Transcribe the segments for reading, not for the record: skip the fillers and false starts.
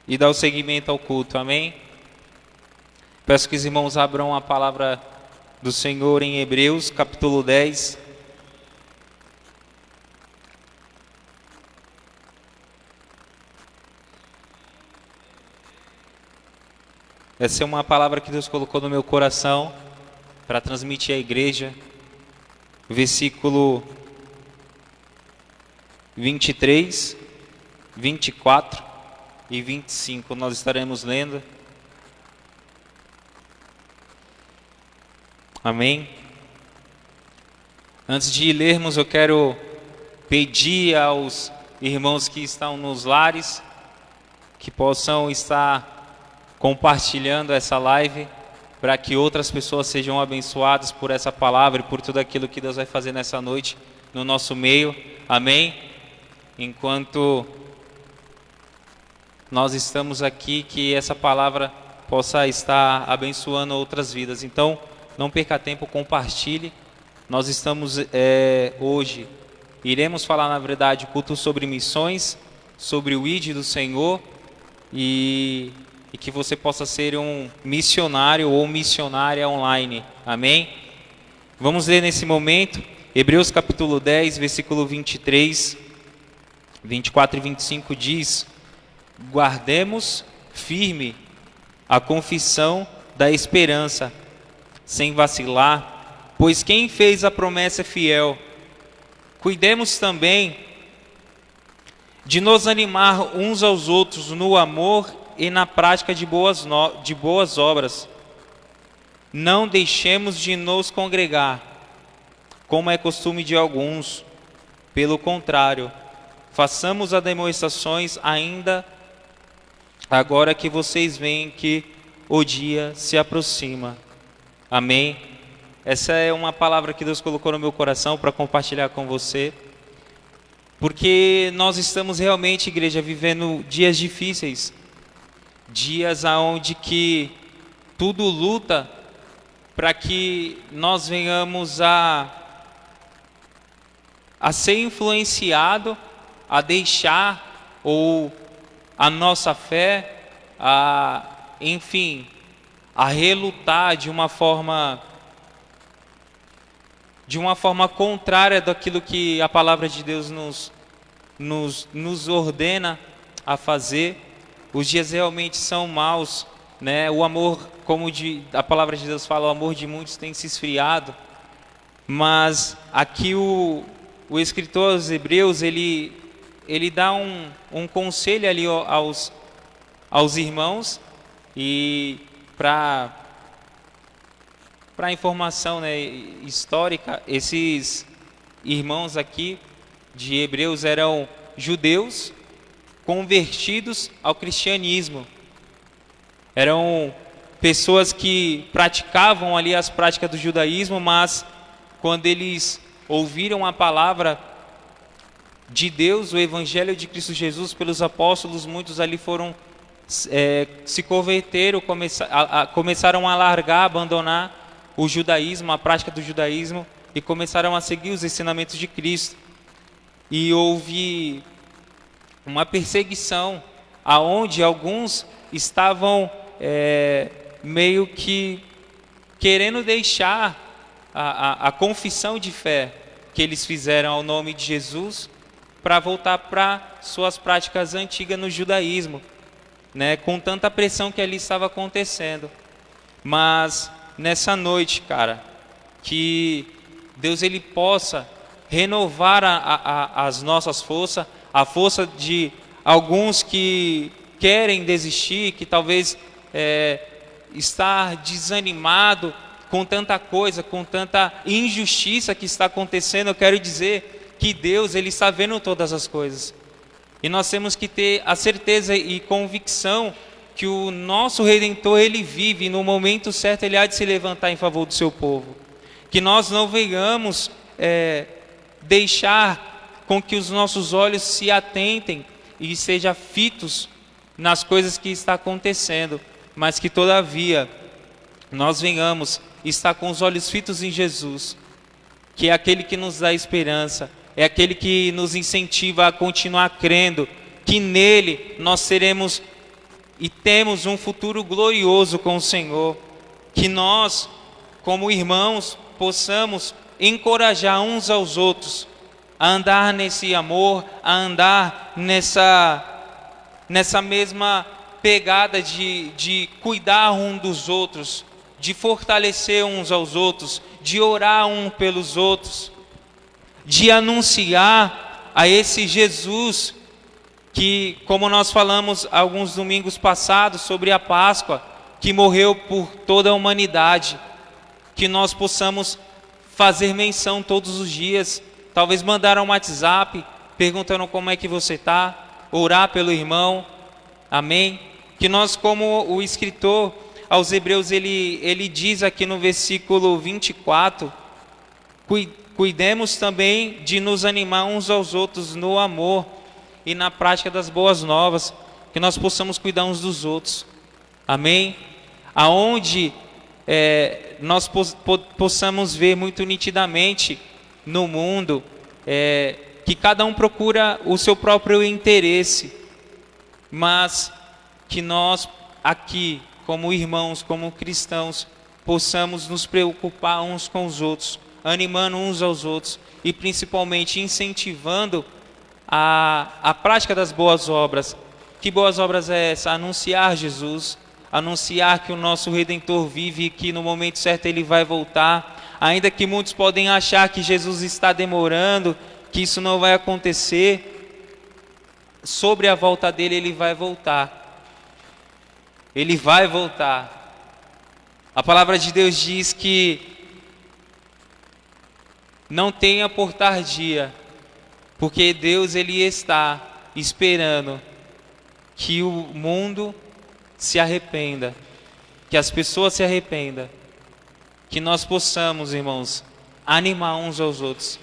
e dar o seguimento ao culto, amém? Peço que os irmãos abram a palavra do Senhor em Hebreus, capítulo 10. Essa é uma palavra que Deus colocou no meu coração para transmitir à igreja. Versículo 23, 24 e 25 nós estaremos lendo. Amém? Antes de lermos, eu quero pedir aos irmãos que estão nos lares que possam estar compartilhando essa live para que outras pessoas sejam abençoadas por essa palavra e por tudo aquilo que Deus vai fazer nessa noite no nosso meio. Amém? Enquanto nós estamos aqui, que essa palavra possa estar abençoando outras vidas. Então, não perca tempo, compartilhe. Nós estamos hoje, iremos falar na verdade culto sobre missões, sobre o ID do Senhor e que você possa ser um missionário ou missionária online. Amém? Vamos ler nesse momento Hebreus capítulo 10, versículo 23, 24 e 25 diz: guardemos firme a confissão da esperança, sem vacilar, pois quem fez a promessa é fiel. Cuidemos também de nos animar uns aos outros no amor e na prática de boas obras. Não deixemos de nos congregar, como é costume de alguns. Pelo contrário, façamos as demonstrações ainda agora que vocês veem que o dia se aproxima. Amém? Essa é uma palavra que Deus colocou no meu coração para compartilhar com você. Porque nós estamos realmente, igreja, vivendo dias difíceis. Dias aonde que tudo luta para que nós venhamos a ser influenciado, a deixar ou a nossa fé, enfim, a relutar de uma forma contrária daquilo que a palavra de Deus nos ordena a fazer. Os dias realmente são maus, né? O amor, como a palavra de Deus fala, o amor de muitos tem se esfriado. Mas aqui o escritor aos Hebreus, ele dá um conselho ali aos irmãos. E para informação, né, histórica, esses irmãos aqui de Hebreus eram judeus convertidos ao cristianismo. Eram pessoas que praticavam ali as práticas do judaísmo, mas quando eles ouviram a palavra de Deus, o evangelho de Cristo Jesus pelos apóstolos, muitos ali foram se converteram, começaram a largar, abandonar o judaísmo, a prática do judaísmo, e começaram a seguir os ensinamentos de Cristo. E houve uma perseguição, aonde alguns estavam meio que querendo deixar a confissão de fé que eles fizeram ao nome de Jesus para voltar para suas práticas antigas no judaísmo, né, com tanta pressão que ali estava acontecendo. Mas nessa noite, cara, que Deus ele possa renovar as nossas forças, a força de alguns que querem desistir, que talvez está desanimado com tanta coisa, com tanta injustiça que está acontecendo. Eu quero dizer que Deus ele está vendo todas as coisas. E nós temos que ter a certeza e convicção que o nosso Redentor ele vive, e no momento certo ele há de se levantar em favor do seu povo. Que nós não venhamos deixar com que os nossos olhos se atentem e sejam fitos nas coisas que está acontecendo, mas que todavia nós venhamos estar com os olhos fitos em Jesus, que é aquele que nos dá esperança, é aquele que nos incentiva a continuar crendo, que nele nós seremos e temos um futuro glorioso com o Senhor. Que nós, como irmãos, possamos encorajar uns aos outros a andar nesse amor, a andar nessa mesma pegada de cuidar um dos outros, de fortalecer uns aos outros, de orar um pelos outros, de anunciar a esse Jesus que, como nós falamos alguns domingos passados sobre a Páscoa, que morreu por toda a humanidade, que nós possamos fazer menção todos os dias, talvez mandar um WhatsApp perguntando como é que você está, orar pelo irmão, amém? Que nós, como o escritor aos Hebreus, ele diz aqui no versículo 24, cuidemos também de nos animar uns aos outros no amor e na prática das boas novas, que nós possamos cuidar uns dos outros, amém? Aonde nós possamos ver muito nitidamente no mundo que cada um procura o seu próprio interesse, mas que nós aqui, como irmãos, como cristãos, possamos nos preocupar uns com os outros, animando uns aos outros e principalmente incentivando a prática das boas obras. Que boas obras é essa? Anunciar Jesus, anunciar que o nosso Redentor vive e que no momento certo Ele vai voltar, ainda que muitos podem achar que Jesus está demorando, que isso não vai acontecer. Sobre a volta dele, Ele vai voltar. Ele vai voltar. A palavra de Deus diz que não tenha por tardia, porque Deus, Ele está esperando que o mundo se arrependa, que as pessoas se arrependam, que nós possamos, irmãos, animar uns aos outros,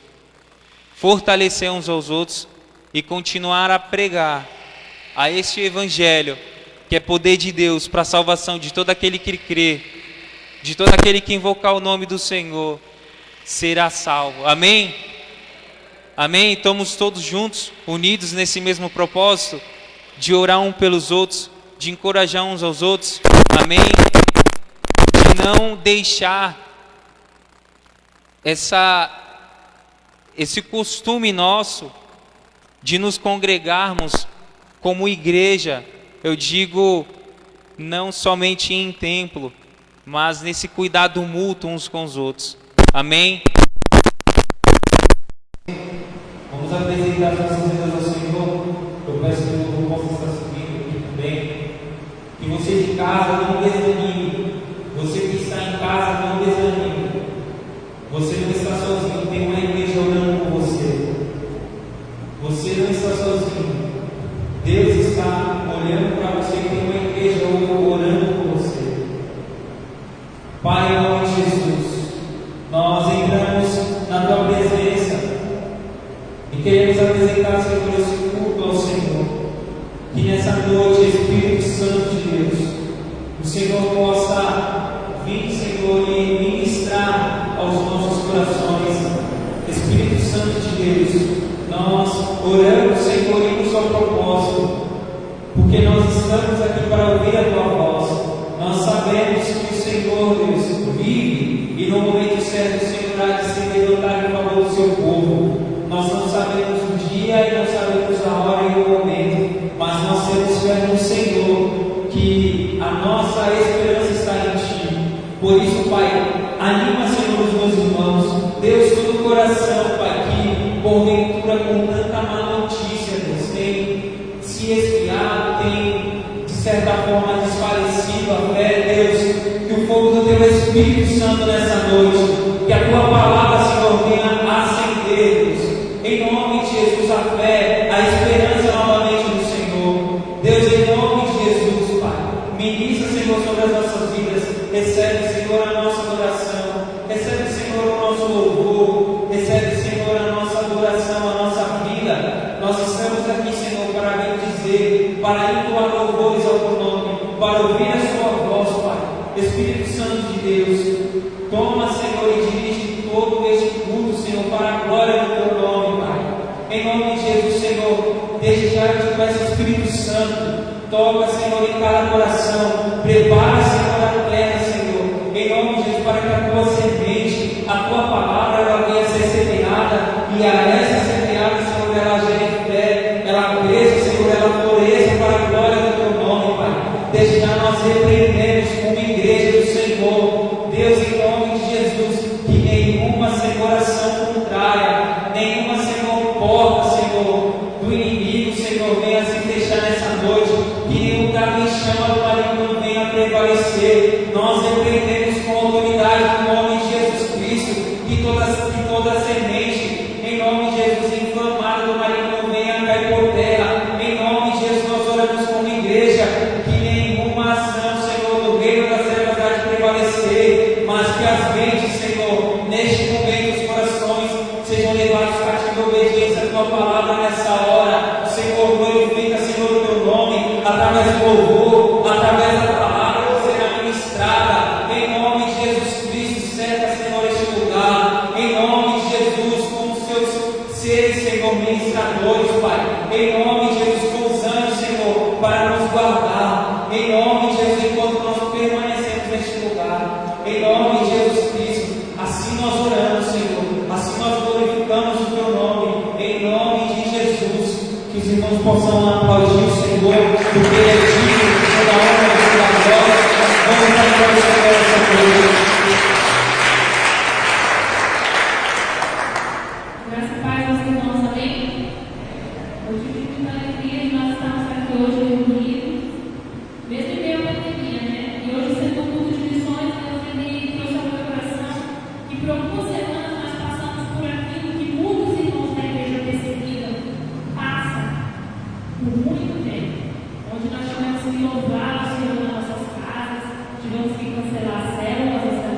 fortalecer uns aos outros e continuar a pregar a este Evangelho, que é poder de Deus para a salvação de todo aquele que crê, de todo aquele que invocar o nome do Senhor, será salvo. Amém? Amém? Estamos todos juntos, unidos nesse mesmo propósito, de orar um pelos outros, de encorajar uns aos outros, amém? De não deixar esse costume nosso de nos congregarmos como igreja, eu digo, não somente em templo, mas nesse cuidado mútuo uns com os outros, amém? Vamos apresentar as nossas vidas ao Senhor. Eu peço que o povo possa estar subindo aqui também. Que você de casa não desanime. Você que está em casa não desanime. Você não está sozinho, tem uma igreja orando por você. Você não está sozinho. Deus está olhando para você e tem uma igreja orando por você. Pai, em nome de Jesus, nós entramos na tua presença e queremos apresentar, Senhor, esse culto ao Senhor. Que nessa noite, Espírito Santo de Deus, o Senhor possa vir, Senhor, e ministrar aos nossos corações. Espírito Santo de Deus, nós oramos, Senhor, e no seu propósito, porque nós estamos aqui para ouvir a tua voz. Nós sabemos que o Senhor, Deus, vive e no momento certo o Senhor há de se levantar em favor do seu povo. Nós não sabemos o dia e não sabemos a hora e o momento, mas nós temos fé no Senhor, que a nossa esperança está em Ti. Por isso, Pai, anima, Senhor, os meus irmãos. Deus, todo o coração, Pai, que porventura com tanta má notícia, Deus, tem se esfriado, tem de certa forma desfalecido a fé, Deus, que o fogo do Teu Espírito Santo nessa noite, que a Tua palavra, Senhor, venha acender, Deus. Em nome de Jesus, a fé, a esperança novamente no Senhor. Deus, em nome de Jesus, Pai, ministra, Senhor, sobre as nossas vidas. Recebe, Senhor, a nossa adoração. Recebe, Senhor, o nosso louvor. Recebe, Senhor, a nossa adoração, a nossa vida. Nós estamos aqui, Senhor, para bendizer, para entoar louvores ao Teu nome, para ouvir a Sua voz, Pai. Espírito Santo de Deus, toma, Senhor, e dirige todo este culto, Senhor, para a glória do Teu nome, Pai. Em nome de Jesus, Senhor, desde já eu te peço, Espírito Santo, Toca, Senhor, em cada coração. Prepara, Senhor, a terra, Senhor. Em nome de Jesus, para que a tua semente, a tua palavra, ela venha a ser semeada. E a essa semeada, Senhor, ela gere fé, ela cresça, Senhor, ela floresça para a glória do teu nome, Pai. Desde já nós repreendemos como igreja do Senhor. Deus, em nome de Jesus, que nenhuma, Senhor, ação contrária, nenhuma, Senhor, porta, Senhor, do inimigo, Senhor, venha se fechar nessa noite, que nenhum chama do maligno venha prevalecer. Nós repreendemos com autoridade no nome de Jesus Cristo, que toda semente, em nome de Jesus, inflamada do maligno venha cair por terra. Em nome de Jesus, nós oramos como igreja, que nenhuma ação, Senhor, do reino das trevas há de prevalecer, mas que as mentes, Senhor, neste momento, os corações sejam levados cativos à obediência à tua palavra nessa hora. Senhor, glorifica, Senhor, o teu nome, através do louvor, através da palavra que será ministrada. Em nome de Jesus Cristo, cerca, Senhor, este lugar. Em nome de Jesus, com os seus seres, Senhor, ministradores, Pai. Em nome de Jesus, com os anjos, Senhor, para nos guardar. Em nome de Jesus, enquanto nós permanecemos neste lugar. Em nome de Jesus Cristo, assim nós oramos, Senhor. Assim nós glorificamos o teu nome. Em nome de Jesus. Que os irmãos possam aplaudir o Senhor, porque Ele é digno de toda honra e toda glória. Vamos aplaudir o Senhor essa noite. Graças a Pai, meus irmãos, amém? Eu tive muita alegria de nós estarmos aqui hoje reunidos, mesmo em meio à pandemia, né? E hoje, sendo um culto de missões, Deus trouxe ao meu coração que por algumas semanas nós passamos por aquilo que muitos irmãos da igreja perseguida passam por muito tempo, onde nós tivemos que louvar o Senhor nas nossas casas, tivemos que cancelar células,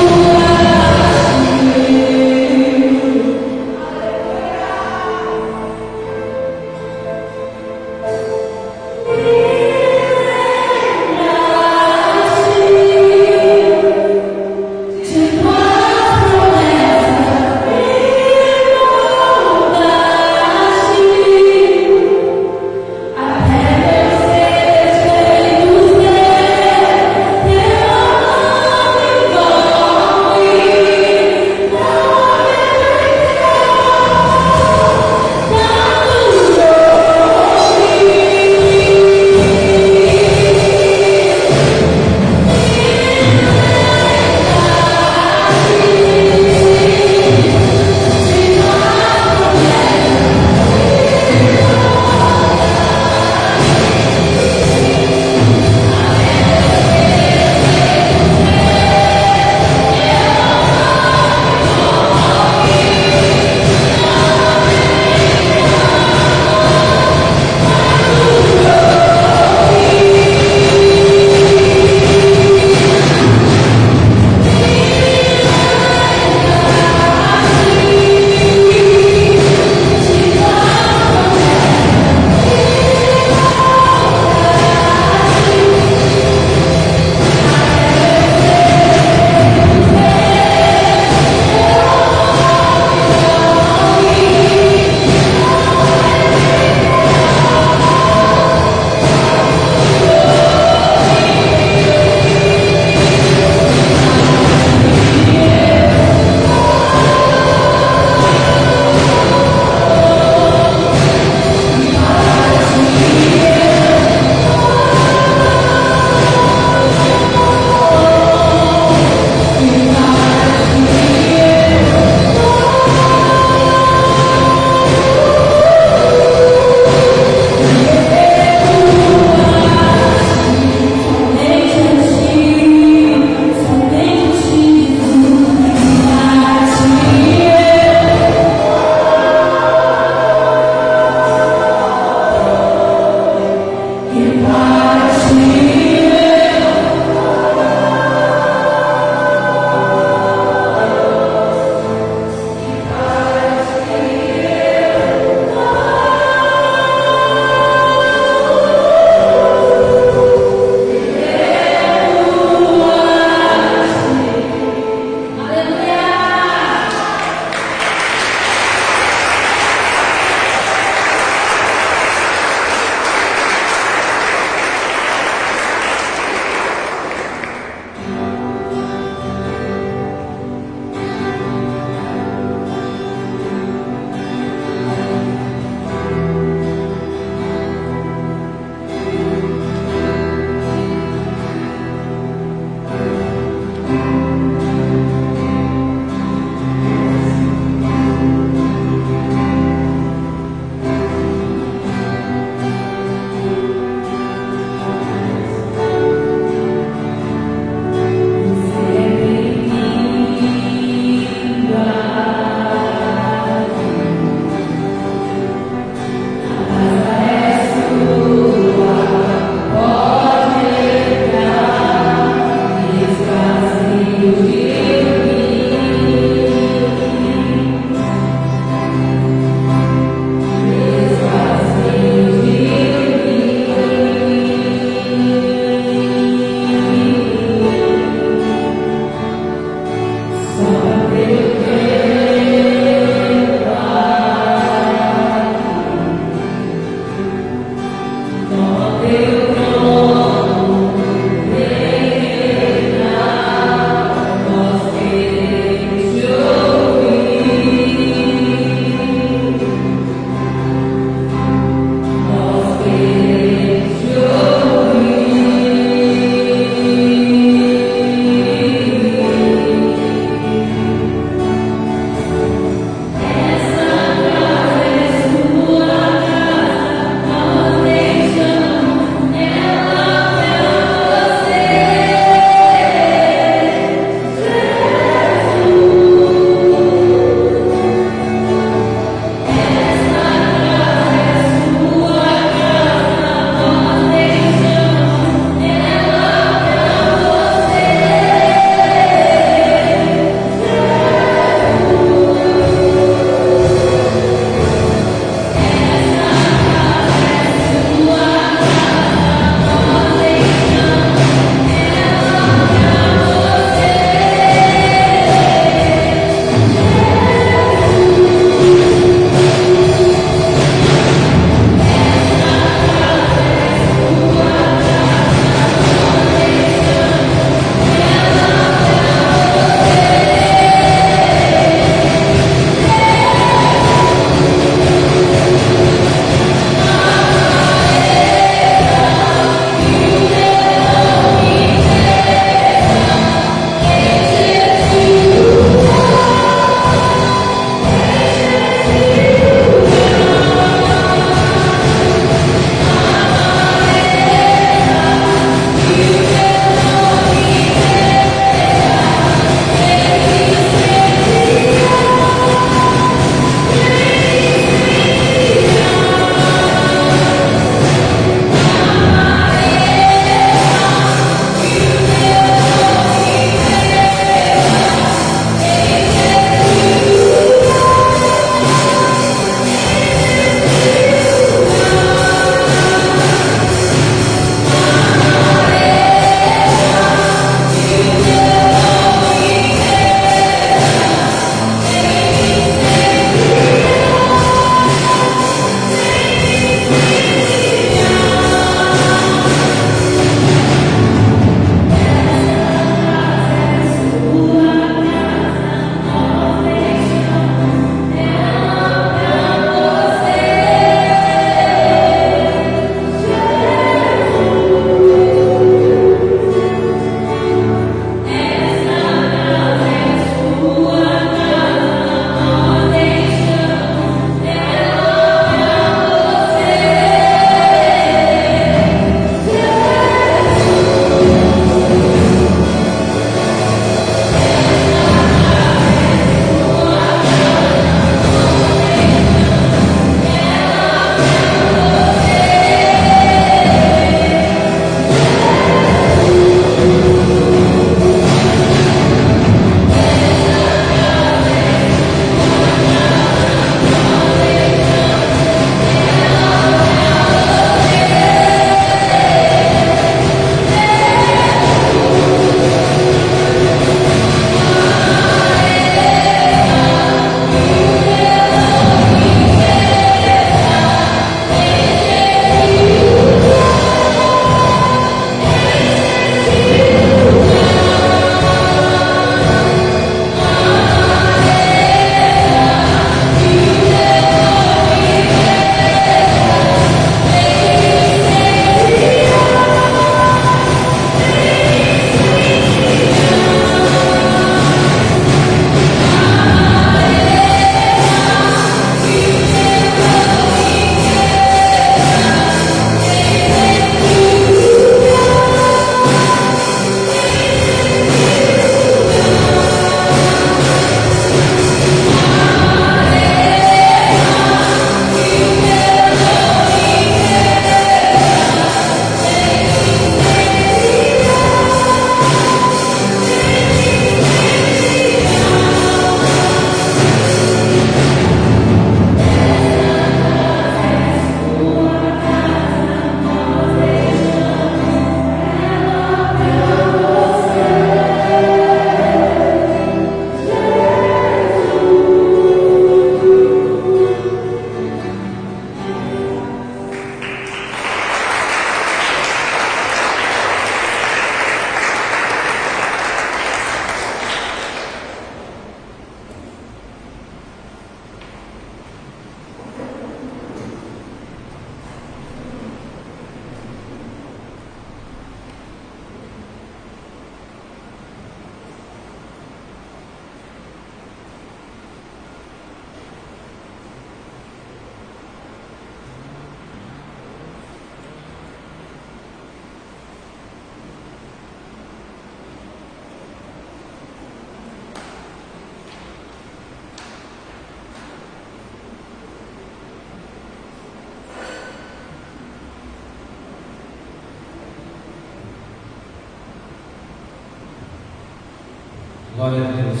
Glória a Deus.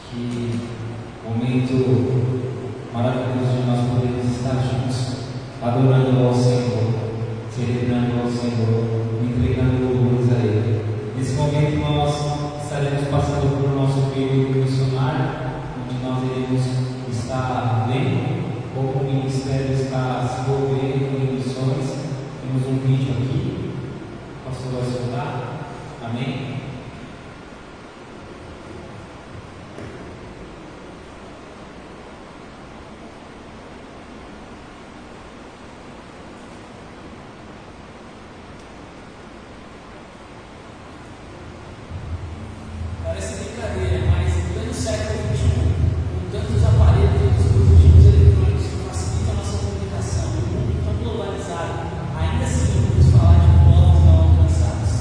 Que momento maravilhoso de nós podermos estar juntos, adorando ao Senhor, celebrando ao Senhor, entregando louvores a Ele. Nesse momento nós estaremos passando por nosso período missionário, onde nós iremos estar vendo como o ministério está se envolvendo em missões. Temos um vídeo aqui, o pastor vai soltar. Amém? Parece brincadeira, mas em pleno século XXI, com tantos aparelhos e dispositivos eletrônicos que facilitam a nossa comunicação, e um mundo tão globalizado, ainda assim vamos falar de povos não alcançados.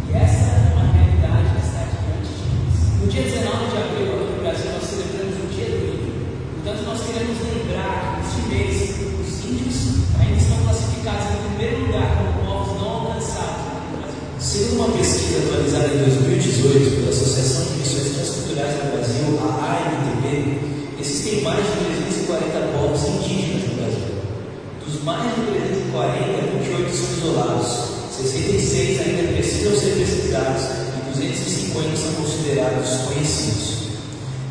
E essa é uma realidade que está diante de nós. No dia 19 de abril, aqui no Brasil, nós celebramos o Dia do Índio. Portanto, nós queremos lembrar que neste mês, os índios ainda estão classificados em primeiro lugar como povos não alcançados aqui no Brasil. Segundo uma pesquisa atualizada em 2018 pela Associação de Missões Transculturais do Brasil, a AMTB, existem mais de 340 povos indígenas no Brasil. Dos mais de 340, 28 são isolados, 66 ainda precisam ser pesquisados e 250 são considerados conhecidos.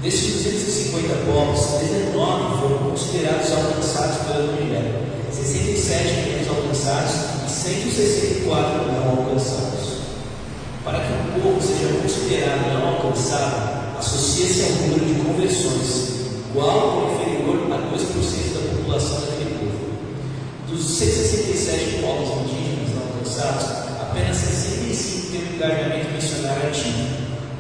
Desses 250 povos, 19 foram considerados alcançados pela Evangelho, 67 menos alcançados e 164 não alcançados. Para que um povo seja considerado não alcançado, associa-se ao número de conversões, igual ou inferior a 2% da população daquele povo. Dos 167 povos indígenas não alcançados, apenas 65 têm um engajamento missionário ativo.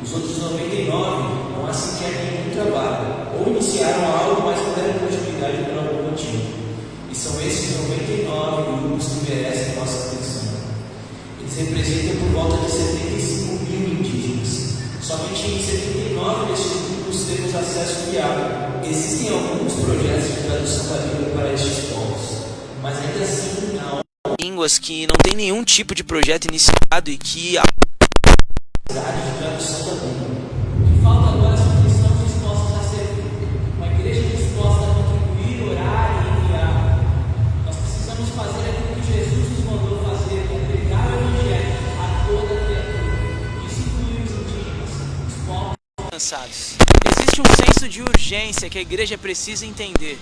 Os outros 99 não há sequer nenhum trabalho, ou iniciaram algo, mas não deram continuidade por algum motivo. E são esses 99 grupos que merecem nossa atenção. Eles representam por volta de 75 mil indígenas. Somente em 79 desses grupos temos acesso viável. Existem alguns projetos de tradução da Bíblia para estes povos, mas ainda assim há línguas que não tem nenhum tipo de projeto iniciado e que há necessidade de tradução da Bíblia. O que falta agora são cristãos dispostos a servir, uma igreja disposta a contribuir, orar e enviar. Nós precisamos fazer aquilo que Jesus nos mandou fazer, que é pregar o Evangelho a toda criatura. Isso inclui os indígenas, os povos alcançados. Existe um senso de urgência que a igreja precisa entender.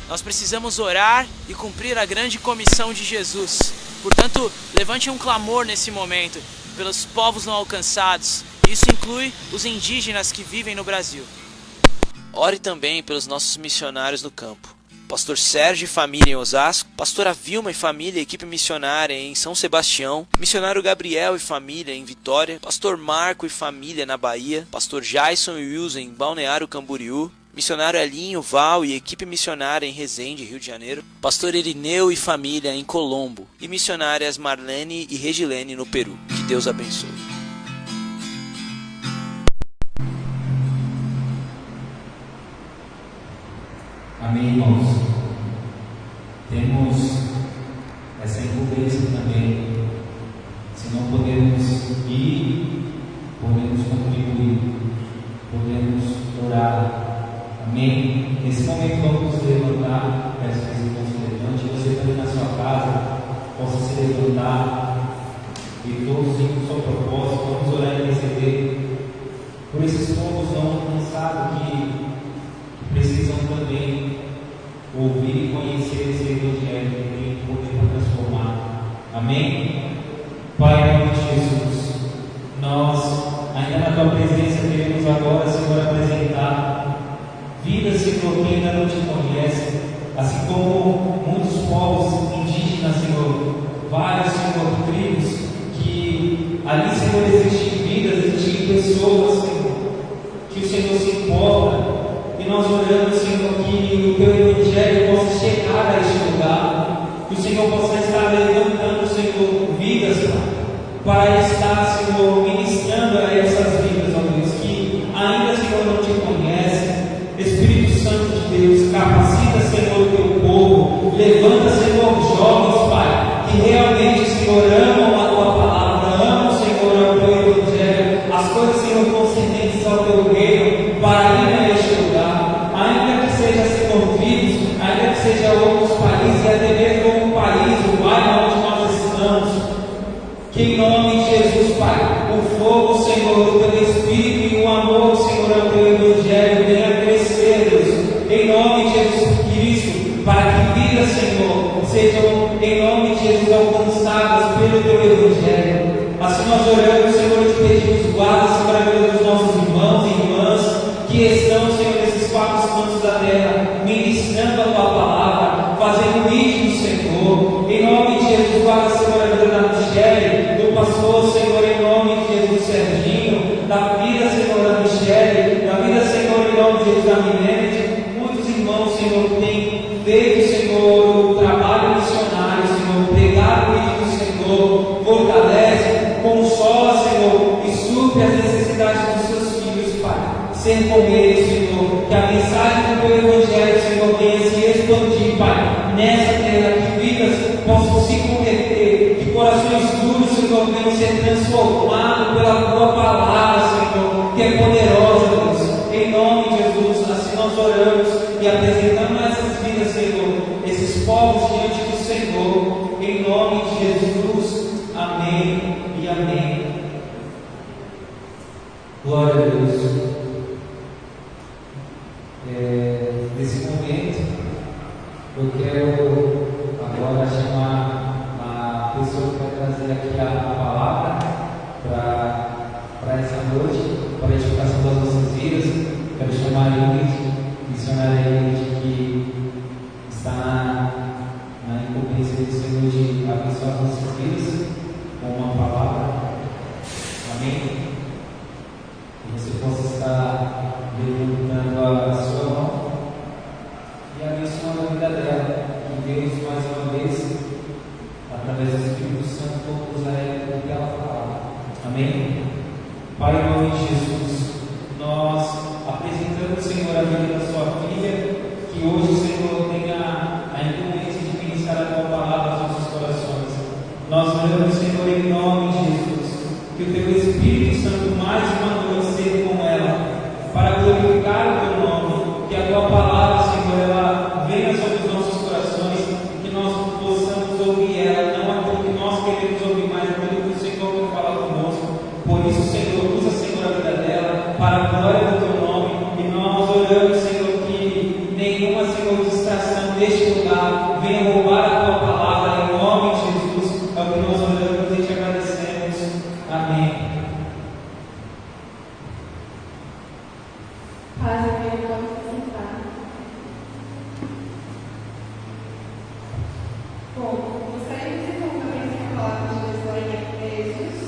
Nós precisamos orar e cumprir a grande comissão de Jesus. Portanto, levante um clamor nesse momento pelos povos não alcançados. Isso inclui os indígenas que vivem no Brasil. Ore também pelos nossos missionários no campo. Pastor Sérgio e família em Osasco, Pastora Vilma e família, equipe missionária em São Sebastião, Missionário Gabriel e família em Vitória, Pastor Marco e família na Bahia, Pastor Jason e Wilson em Balneário Camboriú, Missionário Elinho, Val e equipe missionária em Resende, Rio de Janeiro, Pastor Irineu e família em Colombo e missionárias Marlene e Regilene no Peru. Que Deus abençoe. Amém, irmãos? Temos essa incumbência também. Se não podemos ir, podemos contribuir, podemos orar. Amém? Nesse momento vamos nos levantar. Peço que os irmãos se levante. Você também na sua casa possa se levantar e todos em seu propósito. Vamos orar e interceder por esses povos não alcançados que precisam também ouvir e conhecer esse Evangelho que tem poder para transformar. Amém? Pai, em nome de Jesus, nós, ainda na Tua presença, queremos agora, Senhor, apresentar vidas, Senhor, que ainda não Te conhecem, assim como muitos povos indígenas, Senhor, vários, Senhor, tribos, que ali, Senhor, existem vidas, existem pessoas, Senhor, que o Senhor se importa. E nós oramos, Senhor, que o Teu Evangelho possa chegar a este lugar, que o Senhor possa estar levantando, Senhor, vidas para estar, Senhor, ministrando a essas vidas, ó Deus, que ainda, Senhor, não Te conhecem. Espírito Santo de Deus, capacita, Senhor, o Teu povo, levanta, Senhor, jovens, Pai, que realmente, Senhor, amam a Tua palavra, amam, Senhor, o Teu Evangelho, as coisas, Senhor, sejam, em nome de Jesus, alcançadas pelo Teu Evangelho. Assim nós oramos, Senhor, e te pedimos, guarda, Senhor, a vida dos nossos irmãos e irmãs que estão, Senhor, nesses quatro cantos da terra, ministrando a Tua palavra, fazendo vídeo do Senhor. Em nome de Jesus, guarda, Senhor, a vida da Michele, do pastor, Senhor, em nome de Jesus, Serginho, da vida, Senhor, da Michele, da vida, Senhor, em nome de Jesus, da Milene. Muitos irmãos, Senhor, têm feito, Senhor, o trabalho missionário, Senhor, pregar o vídeo do Senhor, fortalece, consola, Senhor, e supre as necessidades dos seus filhos, Pai. Ser com eles, Senhor, que a mensagem do Teu Evangelho, Senhor, venha se expandir, Pai, nessa terra, que vidas possam se converter, que corações duros, Senhor, venham ser transformados pela Tua palavra, Senhor, que é poderosa, Deus. Em nome de Jesus, assim nós oramos e apresentamos essas vidas, Senhor, esses povos diante do Senhor, em nome de Jesus. Amém e amém. Glória a Deus. Nesse momento, eu quero agora chamar a pessoa que vai trazer aqui a palavra para essa noite, para a edificação das nossas vidas. Quero chamar a Ingrid, missionária Ingrid, que está na incumbência do Senhor de abençoar as nossas vidas com uma palavra. Amém? Que você possa estar levantando a sua mão e abençoando a vida dela. Que Deus, mais uma vez, através do Espírito Santo, conduz a ela o que ela fala. Amém? Pai, em nome de Jesus, nós apresentamos, Senhor, a vida da sua filha, que hoje o Senhor tenha a incumbência de ministrar a tua palavra aos nossos corações. Nós oramos, Senhor, em nome de Jesus, que o teu Espírito Santo mais uma noite seja com ela, para glorificar o teu nome, que a tua palavra, Senhor, ela venha sobre os nossos corações, e que nós possamos ouvir ela, não aquilo que nós queremos ouvir, mas aquilo que o Senhor quer falar conosco. Por isso, Senhor, usa, Senhor, a vida dela para a glória do teu nome, e nós oramos, Senhor, que nenhuma, Senhor, distração deste lugar venha roubar a tua palavra, em nome de Jesus. É o que nós oramos e te agradecemos. Amém. Paz e bem, pode se sentar. Bom, gostaria de concluir a palavra de Deus lá em Efésios.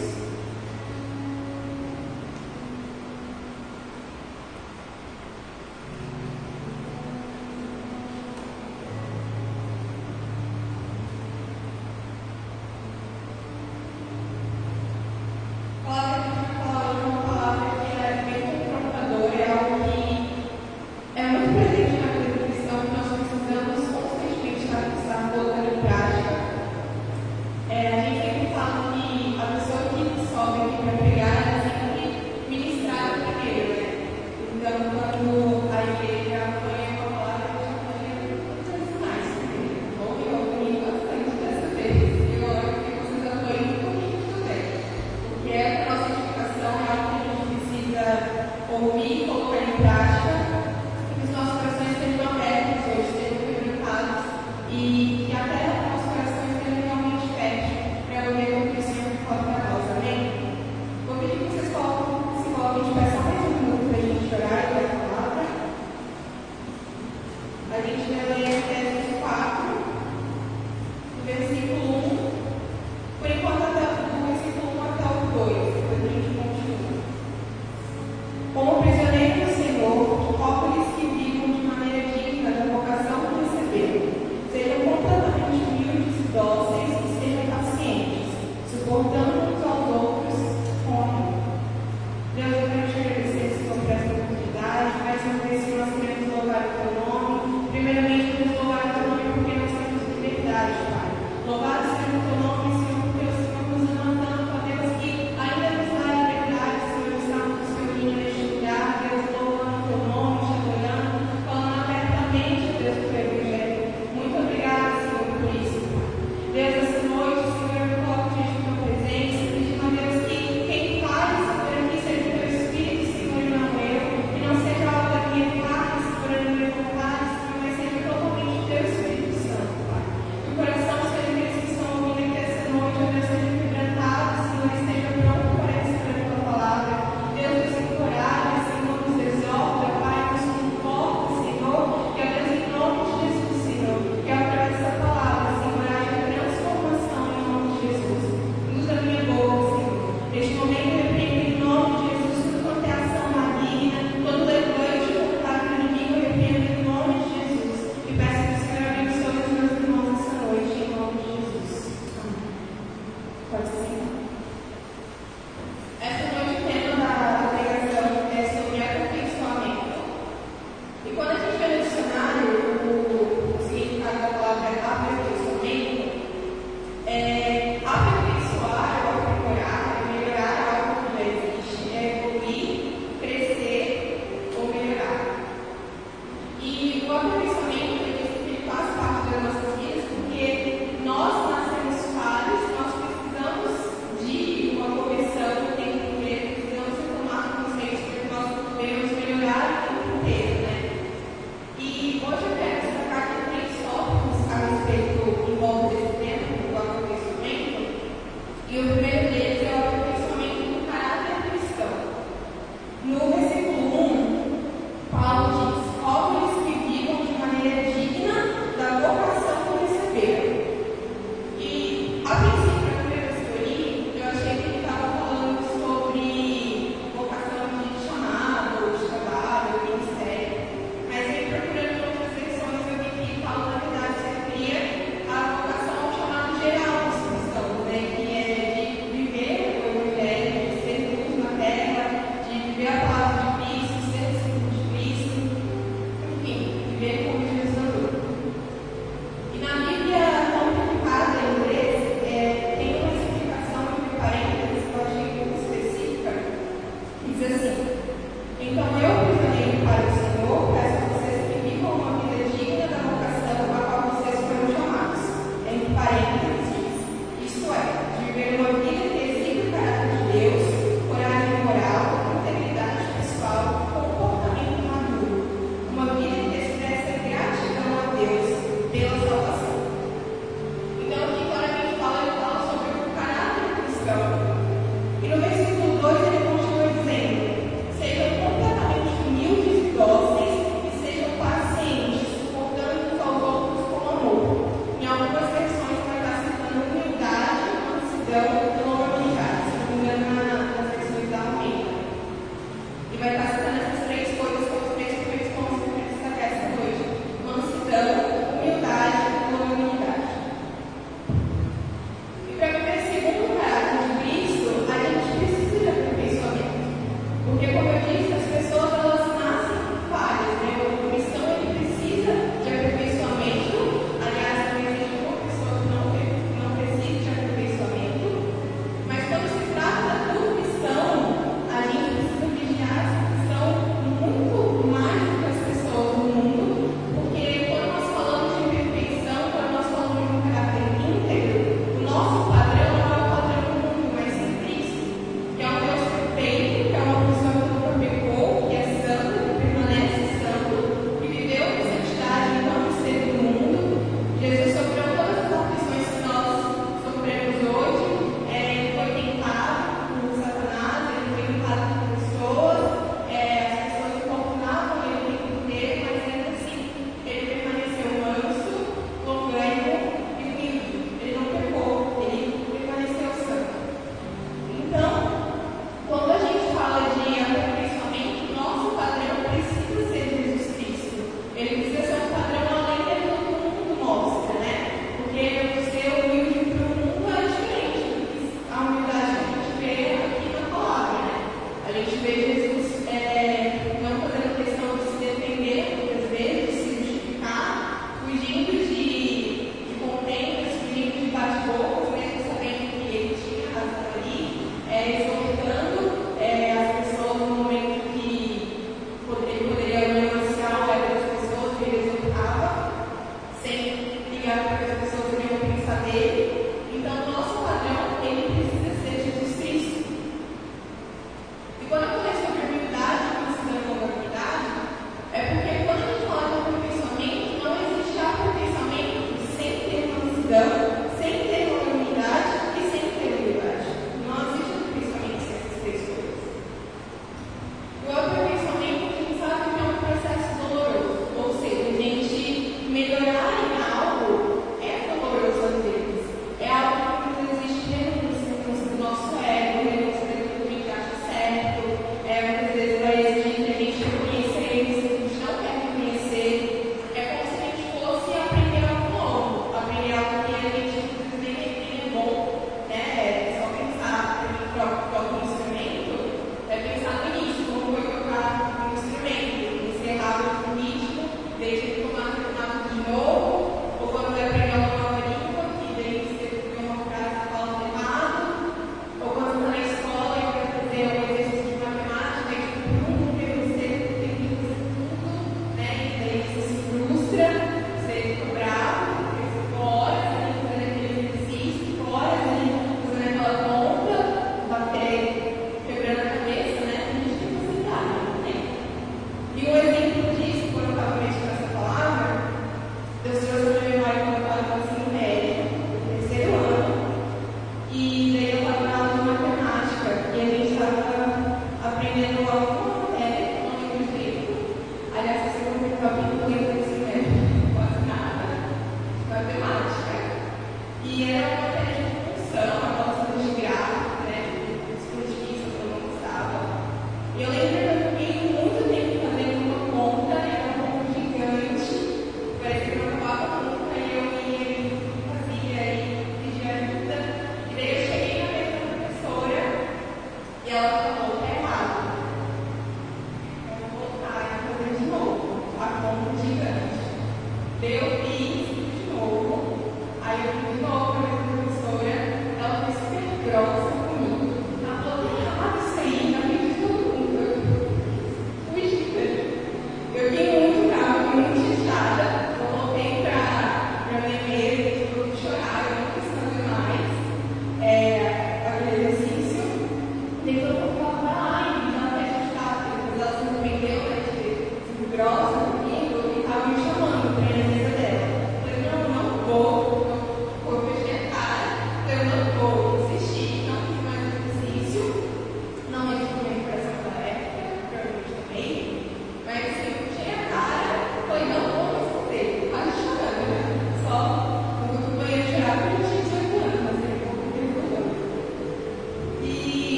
Primeiramente, vamos louvar o teu nome porque nós temos liberdade, Pai. Louvar Pode ser. Essa noite o tema da pregação é sobre aperfeiçoamento. E quando a gente vê no dicionário o significado da palavra aperfeiçoamento, aperfeiçoar ou aprimorar, melhorar algo que já existe, evoluir, crescer ou melhorar. E o aperfeiçoamento ele faz parte das nossas vidas porque nós nascemos falhos, nós precisamos de uma correção o tempo inteiro, precisamos retomar conceitos porque nós podemos melhorar o tempo inteiro, né? E hoje eu quero destacar aqui 3 tópicos a respeito em volta desse tema, do aperfeiçoamento. E o primeiro deles é o aperfeiçoamento do caráter cristão. No versículo 1, Paulo diz: homens que vivam de maneira digna da vocação que receberam. E, a princípio, a primeira vez que eu li, eu achei que ele estava falando sobre vocação de chamado, de trabalho, de ministério. Mas aí, procurando outras versões, eu vi que Paulo, na verdade, se referia à vocação ao chamado geral dos cristãos, né? Que é de viver o evangelho, de ser luz na terra, de viver a palavra de Cristo, ser discípulo de Cristo, enfim, viver como Jesus andou. E na Bíblia complicada em inglês, tem uma explicação entre parênteses que eu achei muito específica, que diz assim: então eu, prisioneiro para o Senhor, peço a vocês que vivam uma vida digna da vocação a qual vocês foram chamados. Entre parênteses diz: isto é, de viver uma vida que exibe o caráter de Deus, coragem moral, integridade pessoal, comportamento maduro. Uma vida que expressa gratidão a Deus pela salvação. Então, aqui, quando a gente fala, ele fala sobre o caráter cristão. E no versículo 2 ele continua dizendo: sejam completamente humildes e dóceis e sejam pacientes, suportando uns aos outros com amor. Em algumas versões vai estar citando humildade, mansidão e longanimidade, se não me engano, nas versões da Almeida. E vai estar citando essas 3 coisas como os 3 primeiros pontos que eu queria destacar essa noite: mansidão, humildade e longanimidade. E para viver segundo o caráter de Cristo, a gente precisa de aperfeiçoamento. Porque, como eu disse, as pessoas elas nascem falhas, né? O cristão ele precisa de aperfeiçoamento. Aliás, não existe uma pessoa que não precise de aperfeiçoamento. Mas quando se trata do cristão, a gente precisa vigiar esse cristão muito mais do que as pessoas do mundo. Porque quando nós falamos de perfeição, quando nós falamos de um caráter íntegro, o nosso padrão não é o padrão do mundo, mas em Cristo, que é um Deus perfeito, que é uma pessoa que nunca pecou, que é santo, que permanece santo, que viveu com santidade enquanto esteve no mundo. Jesus sofreu todas as aflições que nós sofremos hoje. Ele foi tentado por Satanás, ele foi tentado por pessoas, as pessoas importunavam ele o tempo inteiro, mas ainda assim ele permaneceu manso, longânimo e humilde. Ele não pecou, ele permaneceu santo. Então, quando a gente fala de aperfeiçoamento, nosso padrão precisa ser Jesus Cristo. Ele precisa ser um padrão além daquilo que o mundo mostra, né? Porque ser humilde para o mundo é diferente do que a humildade que a gente vê aqui na palavra, né? A gente vê Jesus não fazendo questão de se defender muitas vezes, de se justificar, fugindo de contendas, fugindo de bate-bocas, mesmo sabendo que ele tinha razão ali, exortando as pessoas no momento que ele poderia negociar o ego das pessoas, que ele exortava, sem ligar para que as pessoas iriam pensar dele. Então, o nosso padrão, ele precisa ser Jesus Cristo. E quando eu falei sobre humildade, considerando a humildade, é porque quando a gente fala de aperfeiçoamento, não existe aperfeiçoamento sem ter mansidão, sem ter longanimidade.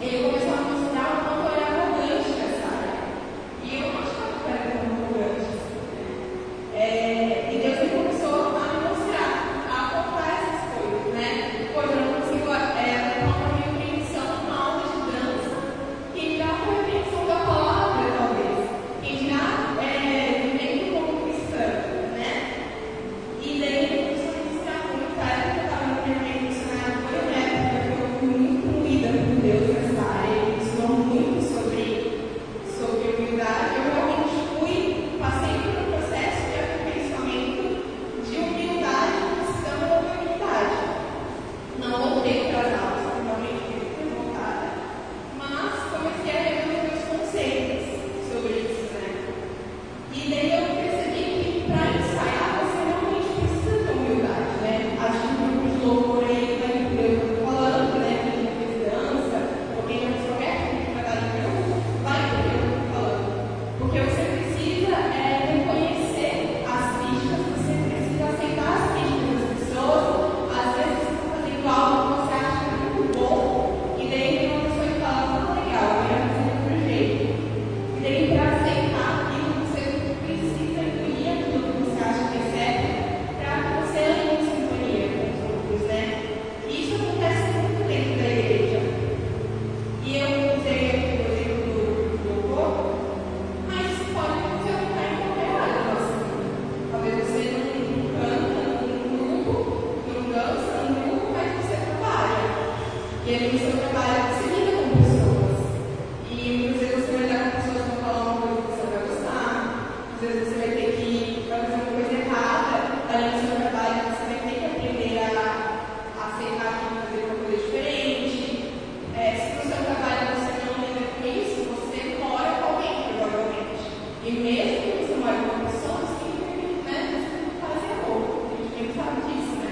ele começou a mostrar o quanto eu era arrogante nessa área. E eu não achava que eu era tão arrogante. E Deus me começou a me mostrar, a apontar essas coisas, né? Pois eu não consigo uma compreensão numa aula de dança, que dirá a compreensão da palavra, talvez, que dirá vivendo como cristã, né? E daí ele começou a me ensinar muito, cara, que eu estava no primeiro missionário, foi uma época que eu fui muito moída por Deus nessa área, ele me ensinou muito sobre humildade. Eu realmente passei por um processo de aperfeiçoamento de humildade, precisando da humildade. Não voltei para as aulas, porque realmente fiquei voltada, mas comecei a rever os meus conceitos sobre isso, né? E daí eu percebi que para ensaiar você realmente precisa ter humildade, né? Acho que o grupo de louvor aí vai eu falando, né? Quem já fez dança, ou quem já fez qualquer tipo de trabalho de grupo, vai entender o que eu estou falando. Porque você precisa reconhecer as críticas, você precisa aceitar as críticas das pessoas. Às vezes você está fazendo algo que você acha muito bom, e daí tem uma pessoa que fala, não, legal, eu ia fazer de outro jeito. E daí para aceitar aquilo, você precisa incluir aquilo que você acha que é certo, para que você ande em sintonia com os outros, né? E isso acontece muito dentro da igreja. E eu usei aqui o exemplo do louvor, mas isso pode acontecer em qualquer área da nossa vida. Talvez você não canta num grupo, não dança num grupo, mas você trabalha. E ali no seu trabalho você lida com pessoas. E muitas vezes você vai lidar com pessoas que vão falar uma coisa que você não vai gostar. Às vezes você vai ter que fazer uma coisa errada ali no seu trabalho, você vai ter que aprender a aceitar que fazer uma coisa diferente. Se no seu trabalho você não lida com isso, você mora com alguém, provavelmente. E mesmo que você mora com pessoas que, né, você fazem amor. A gente nem sabe disso, né?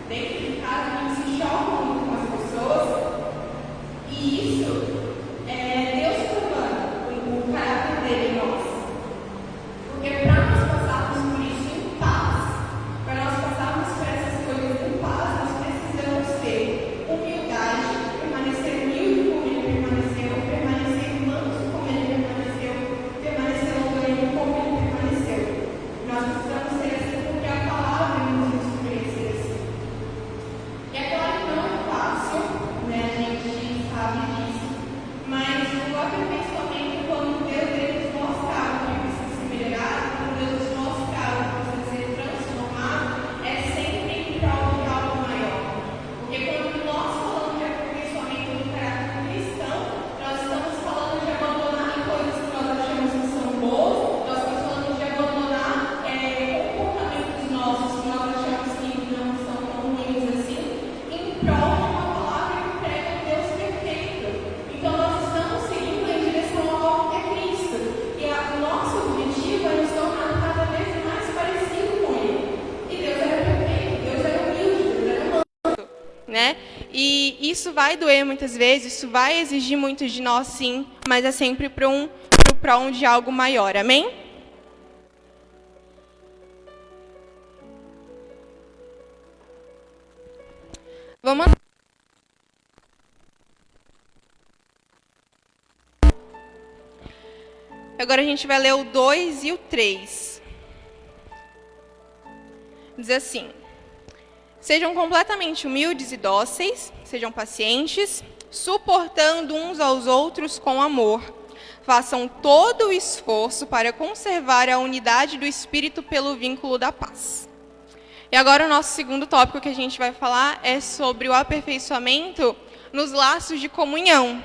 Dentro de casa a gente se choca muito com as pessoas. E isso Deus formando o caráter dele em nós. Porque para nós passarmos por isso em paz, para nós passarmos por essas coisas em paz, nós precisamos ter humildade, permanecer humilde como ele permaneceu, permanecer manso como ele permaneceu, permanecer longânimo como ele permaneceu. Nós precisamos ser assim porque a palavra nos instrui assim. E é claro que não é fácil, né? A gente sabe disso, mas o aperfeiçoamento, quando Deus nos mostra algo que precisa ser melhorado, quando Deus nos mostra algo que precisa ser transformado, é sempre em prol de algo maior. Porque quando nós falamos de aperfeiçoamento do caráter cristão, nós estamos falando de abandonar coisas que nós achamos que são boas, nós estamos falando de abandonar comportamentos nossos que nós achamos que não são tão ruins assim, em prol de uma palavra que prega um Deus perfeito. Então nós estamos seguindo em direção ao alvo que é Cristo. E o nosso objetivo é nos tornar cada vez mais parecido com Ele. E Deus era perfeito, Deus era humilde, Deus era manso, né? E isso vai doer muitas vezes, isso vai exigir muito de nós, sim, mas é sempre pro prol de algo maior, amém? Vamos. Agora a gente vai ler o 2 e o 3. Diz assim: sejam completamente humildes e dóceis, sejam pacientes, suportando uns aos outros com amor. Façam todo o esforço para conservar a unidade do Espírito pelo vínculo da paz. E agora o nosso segundo tópico que a gente vai falar é sobre o aperfeiçoamento nos laços de comunhão.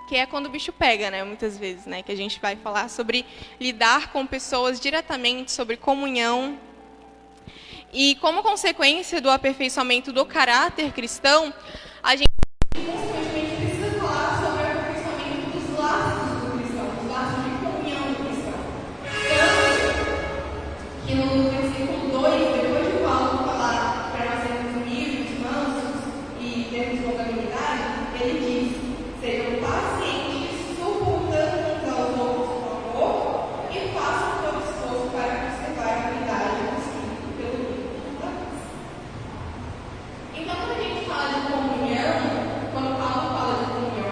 Que é quando o bicho pega, né? Muitas vezes, né? Que a gente vai falar sobre lidar com pessoas diretamente, sobre comunhão. E como consequência do aperfeiçoamento do caráter cristão, a gente consequentemente precisa falar sobre o aperfeiçoamento dos laços do cristão, dos laços de comunhão do cristão. Tanto que no versículo 2, depois de Paulo falar para nós sermos humildes, mansos e termos longanimidade, ele diz: sejam pacientes, suportando uns aos outros com amor, e façam todo esforço para conservar a unidade do Espírito pelo vínculo da paz. Então, quando a gente fala de comunhão, quando Paulo fala de comunhão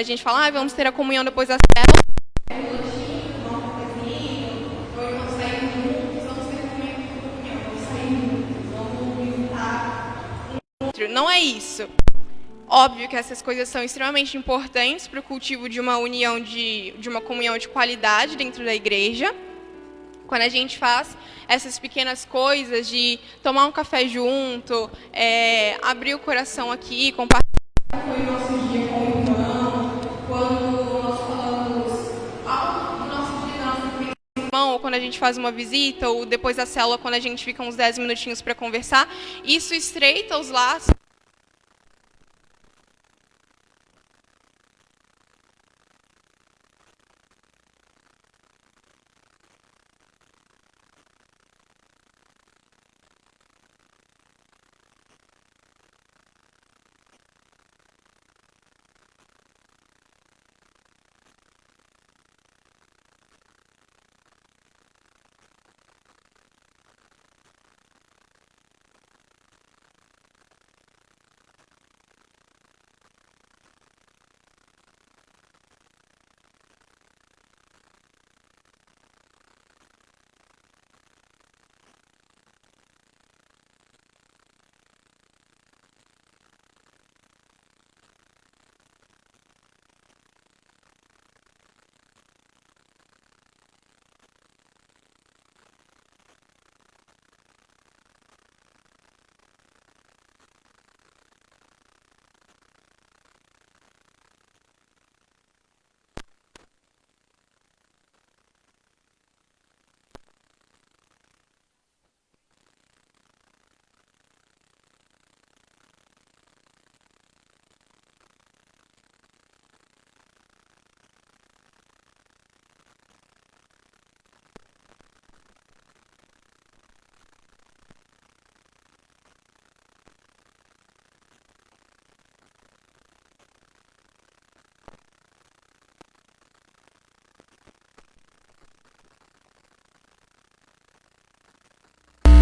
a gente fala, vamos ter a comunhão depois da célula. Não é isso. Óbvio que essas coisas são extremamente importantes para o cultivo de uma união, de uma comunhão de qualidade dentro da igreja. Quando a gente faz essas pequenas coisas de tomar um café junto, abrir o coração aqui, compartilhar o nosso dia com o irmão, quando nós falamos algo do nosso dia, com o irmão, ou quando a gente faz uma visita, ou depois da célula, quando a gente fica uns 10 minutinhos para conversar, isso estreita os laços.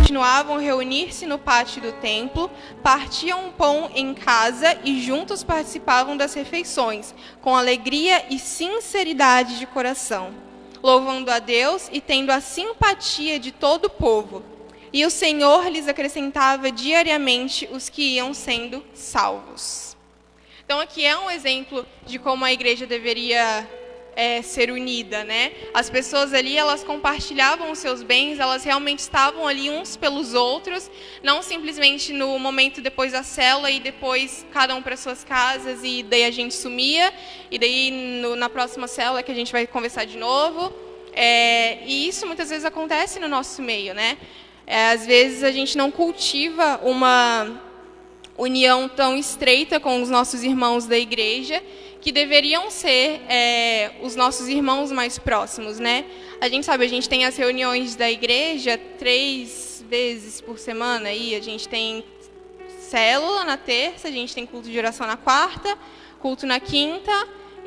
Continuavam a reunir-se no pátio do templo, partiam o pão em casa e juntos participavam das refeições, com alegria e sinceridade de coração, louvando a Deus e tendo a simpatia de todo o povo. E o Senhor lhes acrescentava diariamente os que iam sendo salvos. Então aqui é um exemplo de como a igreja deveria ser unida, né? As pessoas ali, elas compartilhavam os seus bens, elas realmente estavam ali uns pelos outros, não simplesmente no momento depois da célula e depois cada um para suas casas e daí a gente sumia e daí na próxima célula que a gente vai conversar de novo. E isso muitas vezes acontece no nosso meio, né? Às vezes a gente não cultiva uma união tão estreita com os nossos irmãos da igreja, que deveriam ser os nossos irmãos mais próximos, né? A gente tem as reuniões da igreja 3 vezes por semana, aí a gente tem célula na terça, a gente tem culto de oração na quarta, culto na quinta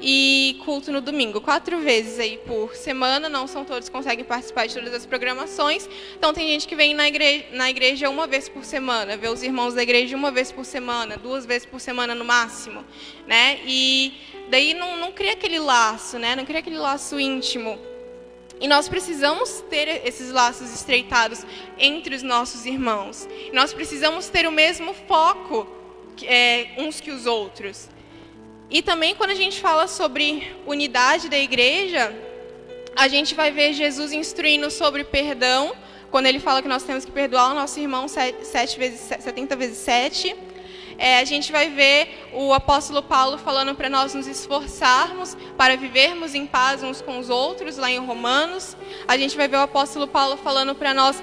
e culto no domingo. 4 vezes aí por semana, não são todos que conseguem participar de todas as programações. Então tem gente que vem na igreja 1 vez por semana, vê os irmãos da igreja 1 vez por semana, 2 vezes por semana no máximo, né? E daí não cria aquele laço, né? Não cria aquele laço íntimo. E nós precisamos ter esses laços estreitados entre os nossos irmãos. Nós precisamos ter o mesmo foco uns que os outros. E também, quando a gente fala sobre unidade da igreja, a gente vai ver Jesus instruindo sobre perdão, quando ele fala que nós temos que perdoar o nosso irmão 70 vezes 7. A gente vai ver o apóstolo Paulo falando para nós nos esforçarmos para vivermos em paz uns com os outros, lá em Romanos. A gente vai ver o apóstolo Paulo falando para nós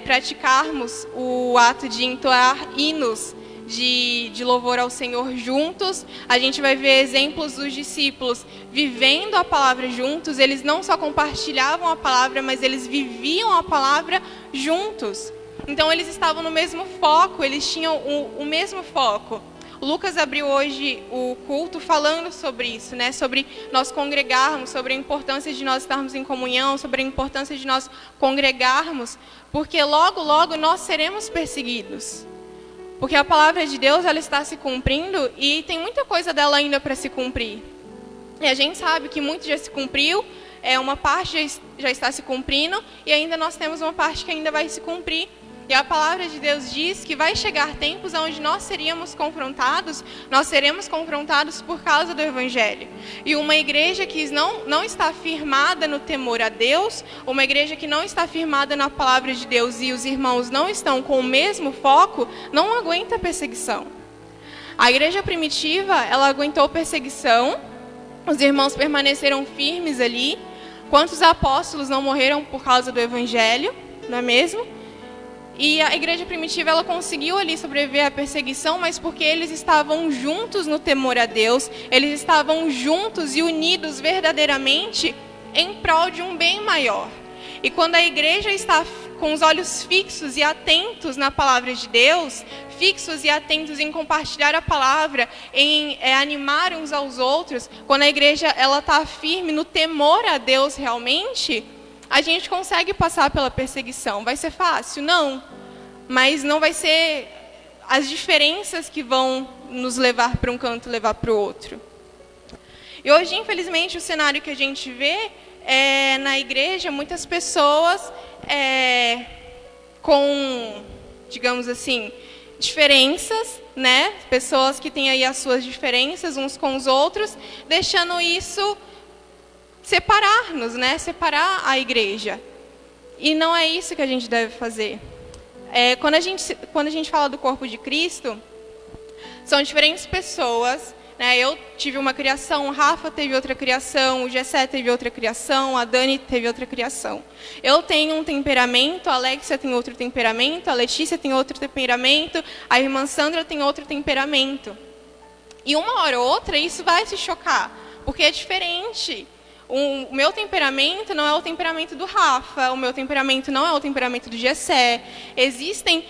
praticarmos o ato de entoar hinos de louvor ao Senhor juntos. A gente vai ver exemplos dos discípulos vivendo a palavra juntos. Eles não só compartilhavam a palavra, mas eles viviam a palavra juntos. Então eles estavam no mesmo foco, eles tinham o mesmo foco. O Lucas abriu hoje o culto falando sobre isso, né? Sobre nós congregarmos, sobre a importância de nós estarmos em comunhão, sobre a importância de nós congregarmos, porque logo, logo nós seremos perseguidos. Porque a palavra de Deus, ela está se cumprindo e tem muita coisa dela ainda para se cumprir. E a gente sabe que muito já se cumpriu, uma parte já está se cumprindo e ainda nós temos uma parte que ainda vai se cumprir. E a palavra de Deus diz que vai chegar tempos onde nós seremos confrontados, nós seremos confrontados por causa do Evangelho. E uma igreja que não está firmada no temor a Deus, uma igreja que não está firmada na palavra de Deus e os irmãos não estão com o mesmo foco, não aguenta perseguição. A igreja primitiva, ela aguentou perseguição, os irmãos permaneceram firmes ali. Quantos apóstolos não morreram por causa do Evangelho, não é mesmo? E a igreja primitiva, ela conseguiu ali sobreviver à perseguição, mas porque eles estavam juntos no temor a Deus, eles estavam juntos e unidos verdadeiramente em prol de um bem maior. E quando a igreja está com os olhos fixos e atentos na palavra de Deus, fixos e atentos em compartilhar a palavra, em animar uns aos outros, quando a igreja ela está firme no temor a Deus realmente, a gente consegue passar pela perseguição. Vai ser fácil? Não. Mas não vai ser as diferenças que vão nos levar para um canto e levar para o outro. E hoje, infelizmente, o cenário que a gente vê é na igreja muitas pessoas com, digamos assim, diferenças, né? Pessoas que têm aí as suas diferenças uns com os outros, deixando isso separar-nos, né? Separar a igreja. E não é isso que a gente deve fazer. Quando a gente fala do corpo de Cristo, são diferentes pessoas, né? Eu tive uma criação, o Rafa teve outra criação, o Gessé teve outra criação, a Dani teve outra criação. Eu tenho um temperamento, a Alexia tem outro temperamento, a Letícia tem outro temperamento, a irmã Sandra tem outro temperamento. E uma hora ou outra isso vai se chocar, porque é diferente. O meu temperamento não é o temperamento do Rafa, o meu temperamento não é o temperamento do Gessé. Existem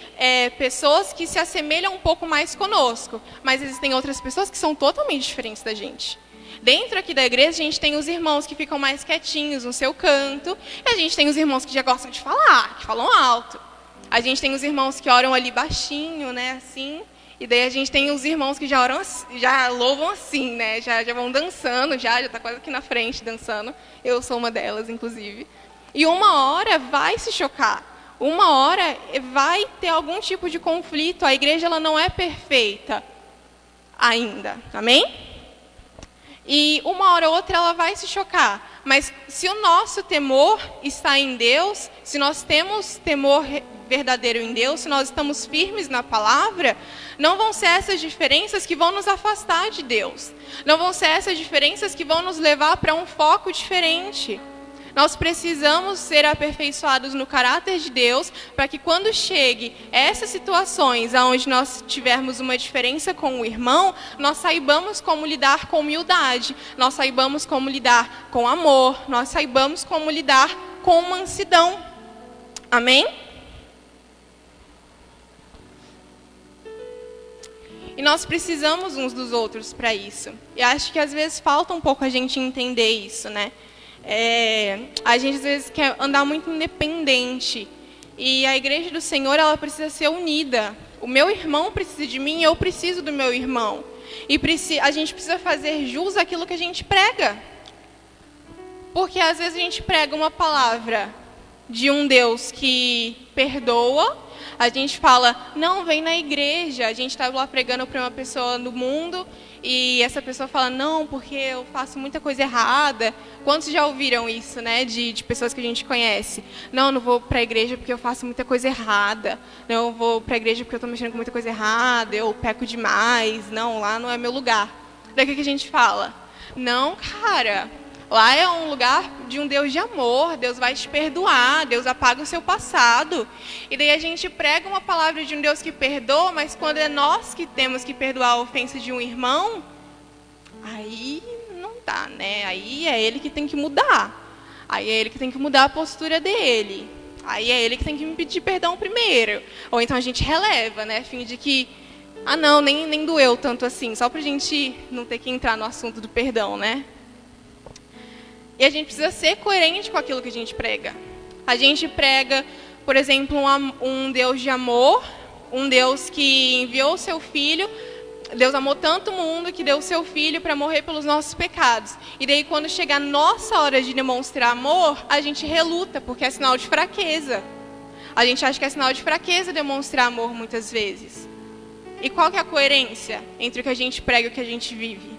pessoas que se assemelham um pouco mais conosco, mas existem outras pessoas que são totalmente diferentes da gente. Dentro aqui da igreja, a gente tem os irmãos que ficam mais quietinhos no seu canto, e a gente tem os irmãos que já gostam de falar, que falam alto. A gente tem os irmãos que oram ali baixinho, né, assim. E daí a gente tem os irmãos que já oram, já louvam assim, né? Já vão dançando, já está quase aqui na frente dançando. Eu sou uma delas, inclusive. E uma hora vai se chocar. Uma hora vai ter algum tipo de conflito. A igreja ela não é perfeita ainda. Amém? E uma hora ou outra ela vai se chocar. Mas se o nosso temor está em Deus, se nós temos temor verdadeiro em Deus, se nós estamos firmes na palavra, não vão ser essas diferenças que vão nos afastar de Deus. Não vão ser essas diferenças que vão nos levar para um foco diferente. Nós precisamos ser aperfeiçoados no caráter de Deus, para que quando chegue essas situações onde nós tivermos uma diferença com o irmão, nós saibamos como lidar com humildade, nós saibamos como lidar com amor, nós saibamos como lidar com mansidão. Amém? E nós precisamos uns dos outros para isso. E acho que às vezes falta um pouco a gente entender isso, né? A gente às vezes quer andar muito independente. E a igreja do Senhor, ela precisa ser unida. O meu irmão precisa de mim, eu preciso do meu irmão. E a gente precisa fazer jus àquilo que a gente prega. Porque às vezes a gente prega uma palavra de um Deus que perdoa. A gente fala, não, vem na igreja. A gente está lá pregando para uma pessoa no mundo e essa pessoa fala, não, porque eu faço muita coisa errada. Quantos já ouviram isso, né, de pessoas que a gente conhece? Não vou para a igreja porque eu faço muita coisa errada. Não, eu vou para a igreja porque eu estou mexendo com muita coisa errada, eu peco demais. Não, lá não é meu lugar. Daí o que a gente fala? Não, cara, lá é um lugar de um Deus de amor, Deus vai te perdoar, Deus apaga o seu passado. E daí a gente prega uma palavra de um Deus que perdoa, mas quando é nós que temos que perdoar a ofensa de um irmão, aí não dá, né? Aí é ele que tem que mudar. Aí é ele que tem que mudar a postura dele. Aí é ele que tem que me pedir perdão primeiro. Ou então a gente releva, né? Finge que, não, nem doeu tanto assim, só pra gente não ter que entrar no assunto do perdão, né? E a gente precisa ser coerente com aquilo que a gente prega. A gente prega, por exemplo, um Deus de amor, um Deus que enviou o seu Filho. Deus amou tanto o mundo que deu o seu Filho para morrer pelos nossos pecados. E daí, quando chega a nossa hora de demonstrar amor, a gente reluta, porque é sinal de fraqueza. A gente acha que é sinal de fraqueza demonstrar amor muitas vezes. E qual que é a coerência entre o que a gente prega e o que a gente vive?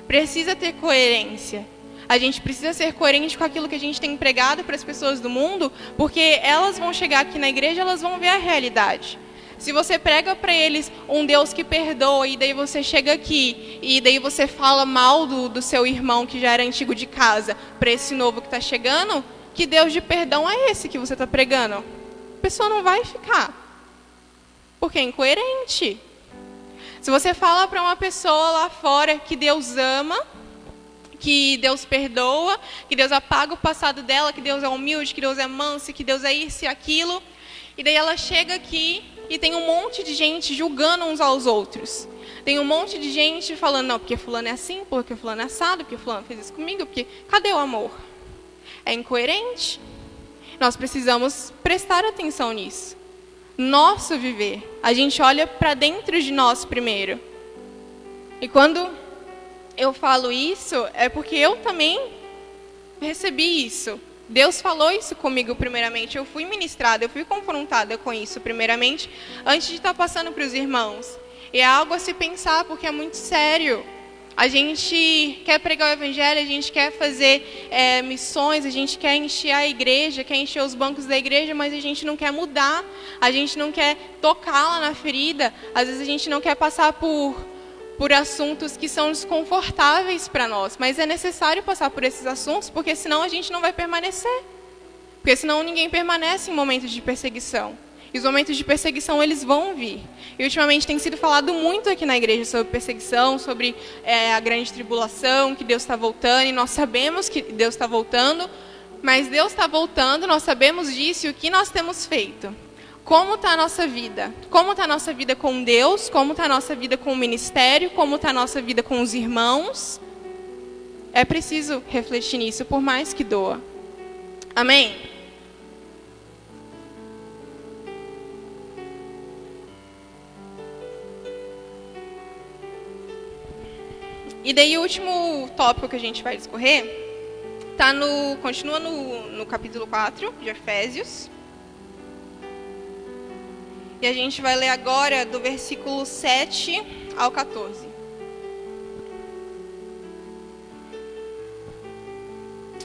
Precisa ter coerência. A gente precisa ser coerente com aquilo que a gente tem pregado para as pessoas do mundo, porque elas vão chegar aqui na igreja, elas vão ver a realidade. Se você prega para eles um Deus que perdoa, e daí você chega aqui, e daí você fala mal do seu irmão que já era antigo de casa, para esse novo que está chegando, que Deus de perdão é esse que você está pregando? A pessoa não vai ficar, porque é incoerente. Se você fala para uma pessoa lá fora que Deus ama, que Deus perdoa, que Deus apaga o passado dela, que Deus é humilde, que Deus é manso, que Deus é isso e aquilo, e daí ela chega aqui e tem um monte de gente julgando uns aos outros. Tem um monte de gente falando, não, porque fulano é assim, porque fulano é assado, porque fulano fez isso comigo, porque... Cadê o amor? É incoerente. Nós precisamos prestar atenção nisso. Nosso viver. A gente olha para dentro de nós primeiro. E quando eu falo isso, é porque eu também recebi isso. Deus falou isso comigo primeiramente. Eu fui ministrada, eu fui confrontada com isso primeiramente, antes de estar passando para os irmãos. E é algo a se pensar, porque é muito sério. A gente quer pregar o evangelho, a gente quer fazer missões, a gente quer encher a igreja, quer encher os bancos da igreja, mas a gente não quer mudar, a gente não quer tocar lá na ferida, às vezes a gente não quer passar por assuntos que são desconfortáveis para nós, mas é necessário passar por esses assuntos, porque senão a gente não vai permanecer. Porque senão ninguém permanece em momentos de perseguição. E os momentos de perseguição, eles vão vir. E ultimamente tem sido falado muito aqui na igreja sobre perseguição, sobre a grande tribulação, que Deus está voltando, e nós sabemos que Deus está voltando, mas Deus está voltando, nós sabemos disso, e o que nós temos feito? Como está a nossa vida? Como está a nossa vida com Deus? Como está a nossa vida com o ministério? Como está a nossa vida com os irmãos? É preciso refletir nisso, por mais que doa. Amém? E daí o último tópico que a gente vai discorrer continua no capítulo 4 de Efésios. E a gente vai ler agora do versículo 7 ao 14.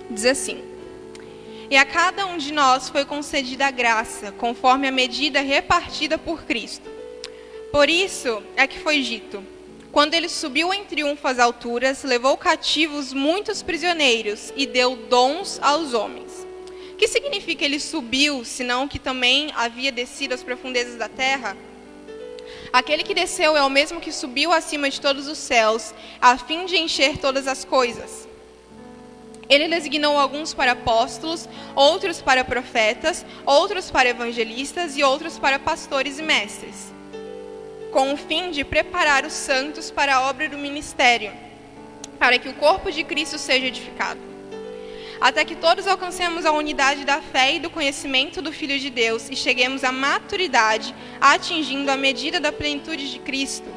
Diz assim: E a cada um de nós foi concedida a graça, conforme a medida repartida por Cristo. Por isso é que foi dito: quando ele subiu em triunfo às alturas, levou cativos muitos prisioneiros e deu dons aos homens. O que significa ele subiu, senão que também havia descido às profundezas da terra? Aquele que desceu é o mesmo que subiu acima de todos os céus, a fim de encher todas as coisas. Ele designou alguns para apóstolos, outros para profetas, outros para evangelistas e outros para pastores e mestres, com o fim de preparar os santos para a obra do ministério, para que o corpo de Cristo seja edificado, até que todos alcancemos a unidade da fé e do conhecimento do Filho de Deus e cheguemos à maturidade, atingindo a medida da plenitude de Cristo.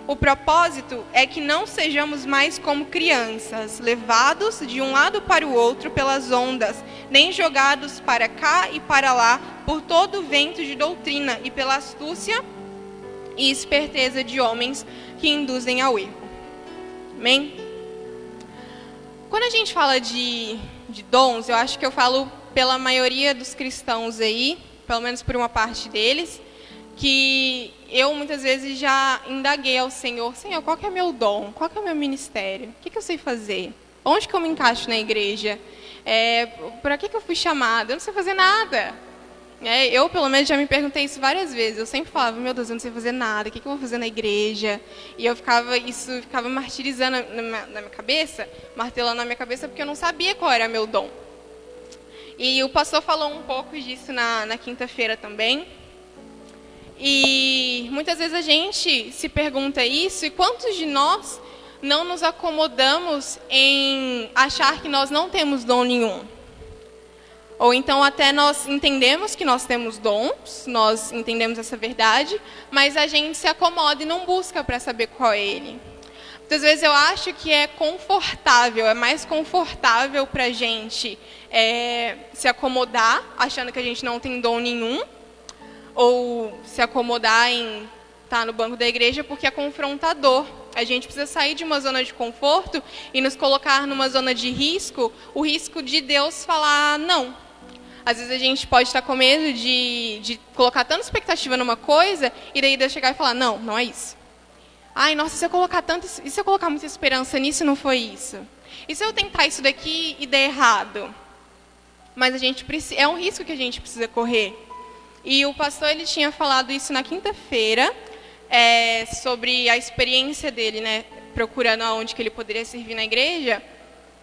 O propósito é que não sejamos mais como crianças, levados de um lado para o outro pelas ondas, nem jogados para cá e para lá por todo o vento de doutrina e pela astúcia e esperteza de homens que induzem ao erro. Amém? Quando a gente fala de dons, eu acho que eu falo pela maioria dos cristãos aí, pelo menos por uma parte deles, que eu muitas vezes já indaguei ao Senhor: Senhor, qual que é meu dom? Qual que é o meu ministério? O que eu sei fazer? Onde que eu me encaixo na igreja? Para que eu fui chamada? Eu não sei fazer nada. Eu, pelo menos, já me perguntei isso várias vezes. Eu sempre falava: meu Deus, eu não sei fazer nada, o que eu vou fazer na igreja? E isso ficava martirizando na minha cabeça, martelando na minha cabeça, porque eu não sabia qual era meu dom. E o pastor falou um pouco disso na quinta-feira também. E muitas vezes a gente se pergunta isso, e quantos de nós não nos acomodamos em achar que nós não temos dom nenhum? Ou então até nós entendemos que nós temos dons, nós entendemos essa verdade, mas a gente se acomoda e não busca para saber qual é ele. Muitas vezes eu acho que é confortável, é mais confortável para a gente se acomodar, achando que a gente não tem dom nenhum, ou se acomodar em estar no banco da igreja porque é confrontador. A gente precisa sair de uma zona de conforto e nos colocar numa zona de risco, o risco de Deus falar não. Às vezes a gente pode estar com medo de colocar tanta expectativa numa coisa e daí Deus chegar e falar, não, não é isso. Ai, nossa, e se eu colocar muita esperança nisso, não foi isso? E se eu tentar isso daqui e der errado? Mas é um risco que a gente precisa correr. E o pastor ele tinha falado isso na quinta-feira, sobre a experiência dele, né, procurando aonde que ele poderia servir na igreja.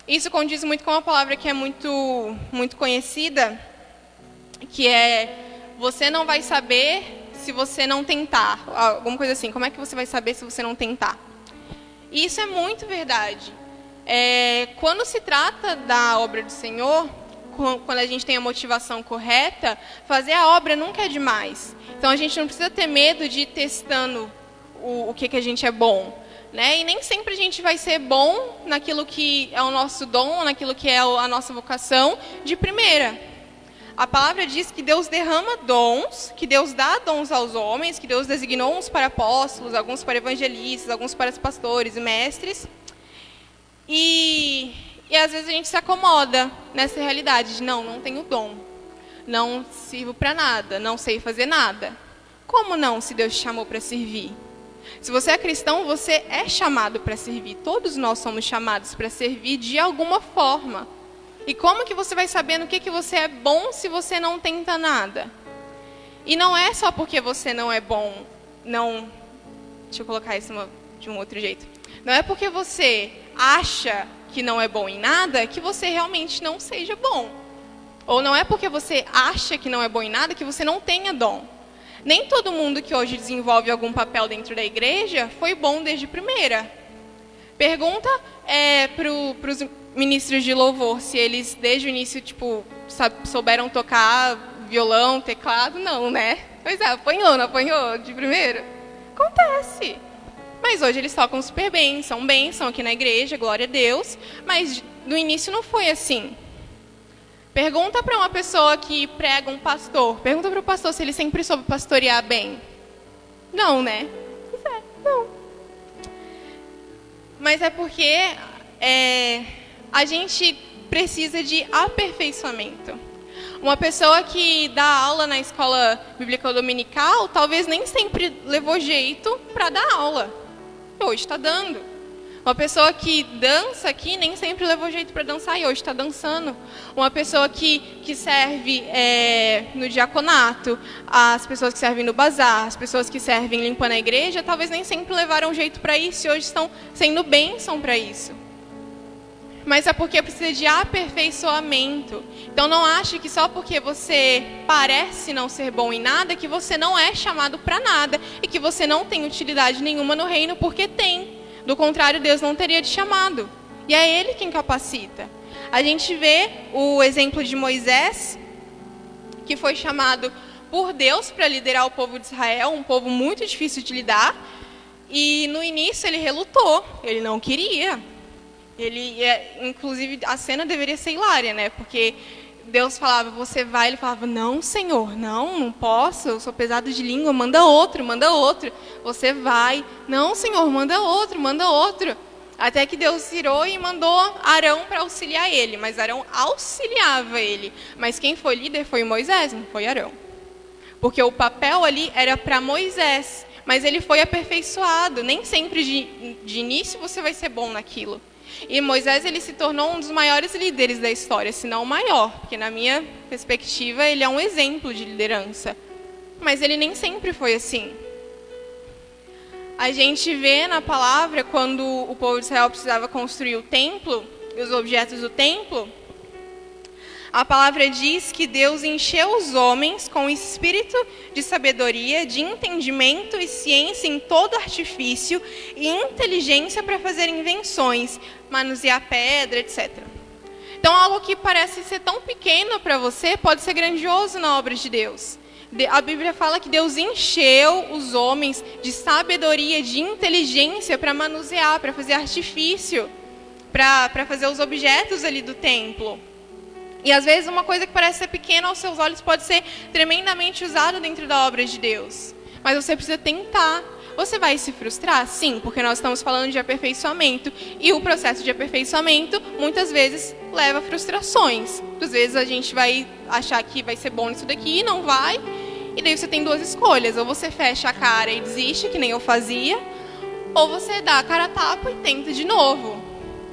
Isso condiz muito com uma palavra que é muito, muito conhecida, que é, você não vai saber se você não tentar. Alguma coisa assim, como é que você vai saber se você não tentar? E isso é muito verdade. Quando se trata da obra do Senhor, quando a gente tem a motivação correta, fazer a obra nunca é demais. Então a gente não precisa ter medo de ir testando o que a gente é bom. Né? E nem sempre a gente vai ser bom naquilo que é o nosso dom, naquilo que é a nossa vocação, de primeira. A palavra diz que Deus derrama dons, que Deus dá dons aos homens, que Deus designou uns para apóstolos, alguns para evangelistas, alguns para pastores e mestres. E às vezes a gente se acomoda nessa realidade de não tenho dom, não sirvo para nada, não sei fazer nada. Como não, se Deus te chamou para servir? Se você é cristão, você é chamado para servir. Todos nós somos chamados para servir de alguma forma. E como que você vai saber no que você é bom se você não tenta nada? E não é só porque você não é bom, deixa eu colocar isso de um outro jeito. Não é porque você acha que não é bom em nada que você realmente não seja bom. Ou não é porque você acha que não é bom em nada que você não tenha dom. Nem todo mundo que hoje desenvolve algum papel dentro da igreja foi bom desde primeira. Pergunta para os ministros de louvor se eles desde o início souberam tocar violão, teclado. Não, né? Pois é, não apanhou de primeira? Acontece. Mas hoje eles tocam super bem, são aqui na igreja, glória a Deus. Mas no início não foi assim. Pergunta para uma pessoa que prega um pastor. Pergunta para o pastor se ele sempre soube pastorear bem. Não, né? Não. Mas é porque a gente precisa de aperfeiçoamento. Uma pessoa que dá aula na escola bíblica dominical, talvez nem sempre levou jeito para dar aula. Hoje está dando. Uma pessoa que dança aqui nem sempre levou jeito para dançar e hoje está dançando. Uma pessoa que serve no diaconato, as pessoas que servem no bazar, as pessoas que servem limpando a igreja, talvez nem sempre levaram jeito para isso e hoje estão sendo bênção para isso. Mas é porque precisa de aperfeiçoamento. Então não ache que só porque você parece não ser bom em nada, que você não é chamado para nada e que você não tem utilidade nenhuma no reino, porque tem. Do contrário, Deus não teria te chamado. E é Ele quem capacita. A gente vê o exemplo de Moisés, que foi chamado por Deus para liderar o povo de Israel, um povo muito difícil de lidar. E no início ele relutou, ele não queria. Inclusive, a cena deveria ser hilária, né? Porque Deus falava, você vai, ele falava, não, Senhor, não posso, eu sou pesado de língua, manda outro. Você vai, não, Senhor, manda outro. Até que Deus virou e mandou Arão para auxiliar ele, mas Arão auxiliava ele. Mas quem foi líder foi Moisés, não foi Arão. Porque o papel ali era para Moisés, mas ele foi aperfeiçoado. Nem sempre de início você vai ser bom naquilo. E Moisés ele se tornou um dos maiores líderes da história, se não o maior, porque na minha perspectiva ele é um exemplo de liderança. Mas ele nem sempre foi assim. A gente vê na palavra, quando o povo de Israel precisava construir o templo, e os objetos do templo, a palavra diz que Deus encheu os homens com espírito de sabedoria, de entendimento e ciência em todo artifício e inteligência para fazer invenções, manusear pedra, etc. Então, algo que parece ser tão pequeno para você pode ser grandioso na obra de Deus. A Bíblia fala que Deus encheu os homens de sabedoria, de inteligência para manusear, para fazer artifício, para fazer os objetos ali do templo. E às vezes uma coisa que parece ser pequena aos seus olhos pode ser tremendamente usada dentro da obra de Deus. Mas você precisa tentar. Você vai se frustrar? Sim, porque nós estamos falando de aperfeiçoamento. E o processo de aperfeiçoamento, muitas vezes, leva a frustrações. Às vezes a gente vai achar que vai ser bom nisso daqui e não vai. E daí você tem duas escolhas. Ou você fecha a cara e desiste, que nem eu fazia. Ou você dá a cara a tapa e tenta de novo.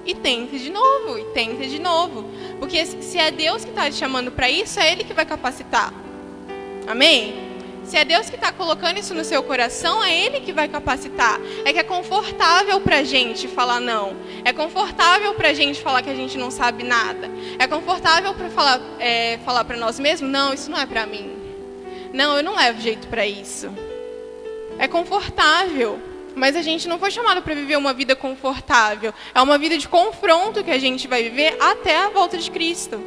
E tenta de novo, e tenta de novo. Porque se é Deus que está te chamando para isso, é Ele que vai capacitar. Amém? Se é Deus que está colocando isso no seu coração, é Ele que vai capacitar. É que é confortável para a gente falar não. É confortável para a gente falar que a gente não sabe nada. É confortável para falar para nós mesmos, não, isso não é para mim. Não, eu não levo jeito para isso. É confortável. Mas a gente não foi chamado para viver uma vida confortável. É uma vida de confronto que a gente vai viver até a volta de Cristo.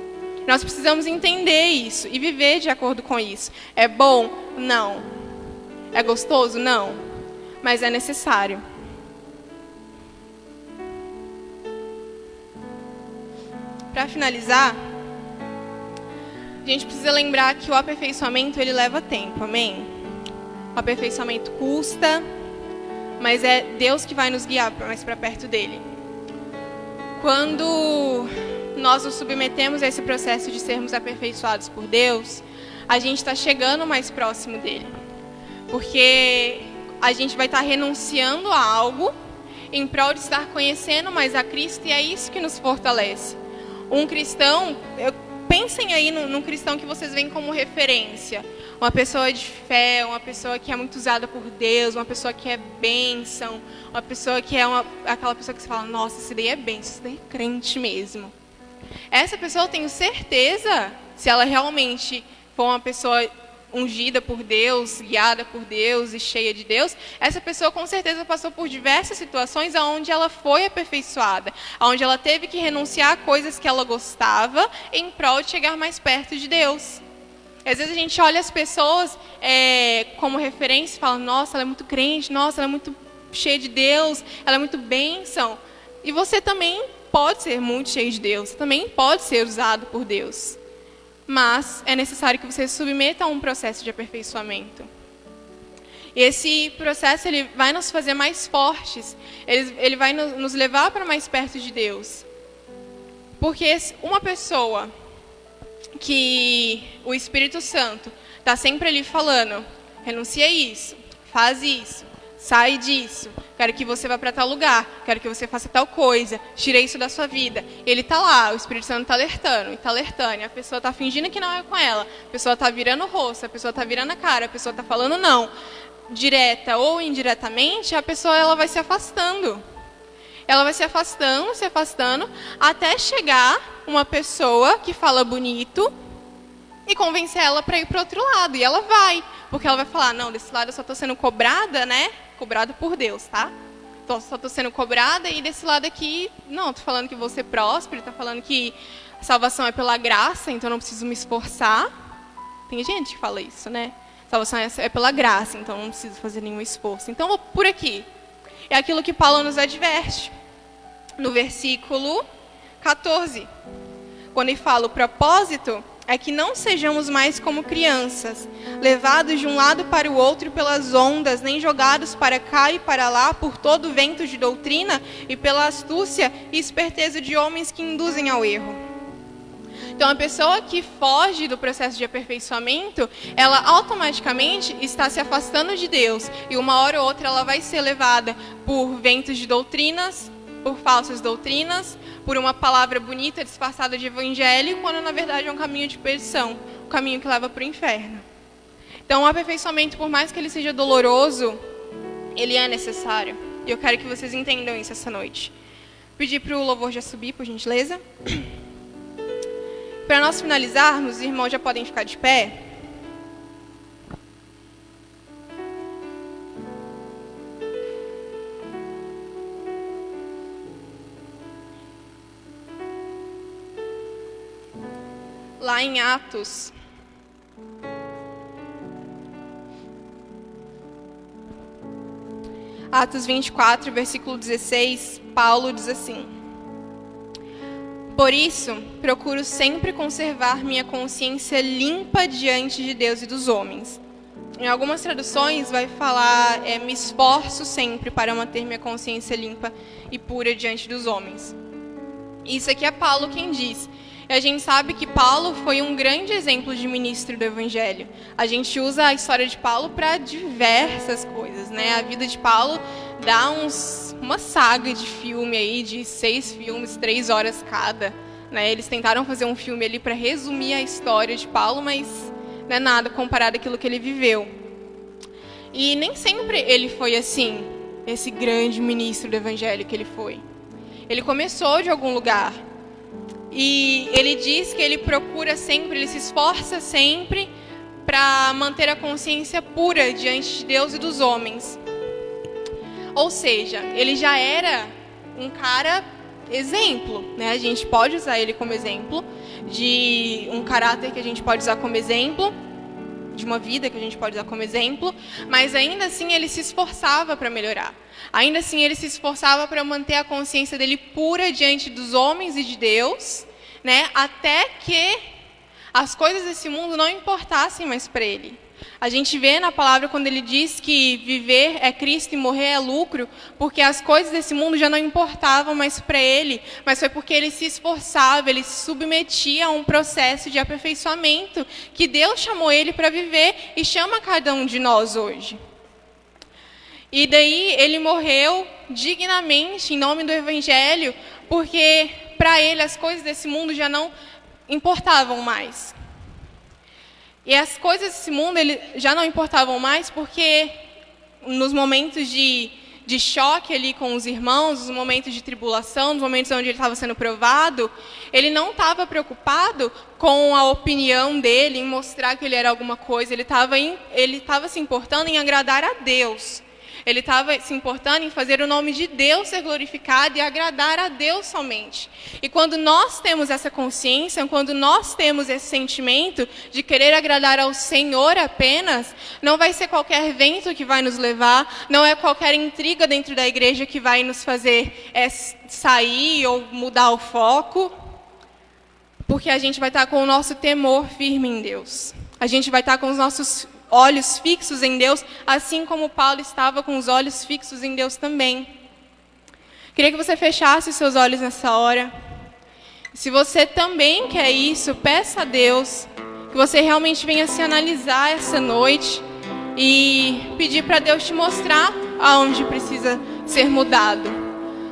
Nós precisamos entender isso e viver de acordo com isso. É bom? Não. É gostoso? Não. Mas é necessário. Para finalizar, a gente precisa lembrar que o aperfeiçoamento ele leva tempo, amém? O aperfeiçoamento custa, mas é Deus que vai nos guiar mais para perto dele. Quando nós nos submetemos a esse processo de sermos aperfeiçoados por Deus, a gente está chegando mais próximo dele. Porque a gente vai estar renunciando a algo em prol de estar conhecendo mais a Cristo, e é isso que nos fortalece. Um cristão, pensem aí num cristão que vocês veem como referência. Uma pessoa de fé, uma pessoa que é muito usada por Deus, uma pessoa que é bênção, uma pessoa que é aquela pessoa que você fala, nossa, esse daí é bênção, esse daí é crente mesmo. Essa pessoa, eu tenho certeza, se ela realmente for uma pessoa ungida por Deus, guiada por Deus e cheia de Deus, essa pessoa com certeza passou por diversas situações onde ela foi aperfeiçoada, onde ela teve que renunciar a coisas que ela gostava em prol de chegar mais perto de Deus. Às vezes a gente olha as pessoas como referência e fala, nossa, ela é muito crente, nossa, ela é muito cheia de Deus, ela é muito bênção. E você também pode ser muito cheio de Deus, também pode ser usado por Deus. Mas é necessário que você se submeta a um processo de aperfeiçoamento. Esse processo ele vai nos fazer mais fortes, ele vai nos levar para mais perto de Deus. Porque uma pessoa que o Espírito Santo está sempre ali falando, renuncia a isso, faz isso, sai disso, quero que você vá para tal lugar, quero que você faça tal coisa, tire isso da sua vida. Ele está lá, o Espírito Santo está alertando, e a pessoa está fingindo que não é com ela, a pessoa está virando o rosto, a pessoa está virando a cara, a pessoa está falando não. Direta ou indiretamente, a pessoa ela vai se afastando. Ela vai se afastando, até chegar uma pessoa que fala bonito e convencer ela para ir para o outro lado. E ela vai, porque ela vai falar, não, desse lado eu só estou sendo cobrada, né? Cobrada por Deus, tá? Então, só estou sendo cobrada, e desse lado aqui, não, estou falando que vou ser próspero, estou falando que a salvação é pela graça, então não preciso me esforçar. Tem gente que fala isso, né? Salvação é pela graça, então não preciso fazer nenhum esforço. Então, vou por aqui. É aquilo que Paulo nos adverte. No versículo 14. Quando ele fala, o propósito é que não sejamos mais como crianças, levados de um lado para o outro pelas ondas, nem jogados para cá e para lá por todo vento de doutrina e pela astúcia e esperteza de homens que induzem ao erro. Então, a pessoa que foge do processo de aperfeiçoamento, ela automaticamente está se afastando de Deus. E uma hora ou outra ela vai ser levada por ventos de doutrinas, por falsas doutrinas, por uma palavra bonita disfarçada de evangelho, quando na verdade é um caminho de perdição, um caminho que leva para o inferno. Então, o aperfeiçoamento, por mais que ele seja doloroso, ele é necessário. E eu quero que vocês entendam isso essa noite. Pedir para o louvor já subir, por gentileza. Para nós finalizarmos, os irmãos já podem ficar de pé. lá em Atos. Atos 24, versículo 16, Paulo diz assim: por isso, procuro sempre conservar minha consciência limpa diante de Deus e dos homens. Em algumas traduções vai falar, me esforço sempre para manter minha consciência limpa e pura diante dos homens. Isso aqui é Paulo quem diz. E a gente sabe que Paulo foi um grande exemplo de ministro do Evangelho. A gente usa a história de Paulo para diversas coisas, né? A vida de Paulo dá uma saga de filme aí, de 6 filmes, 3 horas cada, né? Eles tentaram fazer um filme ali para resumir a história de Paulo, mas não é nada comparado àquilo que ele viveu. E nem sempre ele foi assim, esse grande ministro do Evangelho que ele foi. Ele começou de algum lugar. E ele diz que ele procura sempre, ele se esforça sempre para manter a consciência pura diante de Deus e dos homens. Ou seja, ele já era um cara exemplo, né? A gente pode usar ele como exemplo de um caráter que a gente pode usar como exemplo, de uma vida que a gente pode usar como exemplo, mas ainda assim ele se esforçava para melhorar. Ainda assim ele se esforçava para manter a consciência dele pura diante dos homens e de Deus, né? Até que as coisas desse mundo não importassem mais para ele. A gente vê na palavra quando ele diz que viver é Cristo e morrer é lucro, porque as coisas desse mundo já não importavam mais para ele, mas foi porque ele se esforçava, ele se submetia a um processo de aperfeiçoamento que Deus chamou ele para viver e chama cada um de nós hoje. E daí ele morreu dignamente em nome do Evangelho, porque para ele as coisas desse mundo já não importavam mais. E as coisas desse mundo já não importavam mais porque nos momentos de choque ali com os irmãos, nos momentos de tribulação, nos momentos onde ele estava sendo provado, ele não estava preocupado com a opinião dele, em mostrar que ele era alguma coisa, ele estava se importando em agradar a Deus. Ele estava se importando em fazer o nome de Deus ser glorificado e agradar a Deus somente. E quando nós temos essa consciência, quando nós temos esse sentimento de querer agradar ao Senhor apenas, não vai ser qualquer vento que vai nos levar, não é qualquer intriga dentro da igreja que vai nos fazer sair ou mudar o foco, porque a gente vai estar com o nosso temor firme em Deus. A gente vai estar com os nossos olhos fixos em Deus, assim como Paulo estava com os olhos fixos em Deus também. Queria que você fechasse os seus olhos nessa hora. Se você também quer isso, peça a Deus que você realmente venha se analisar essa noite e pedir para Deus te mostrar aonde precisa ser mudado.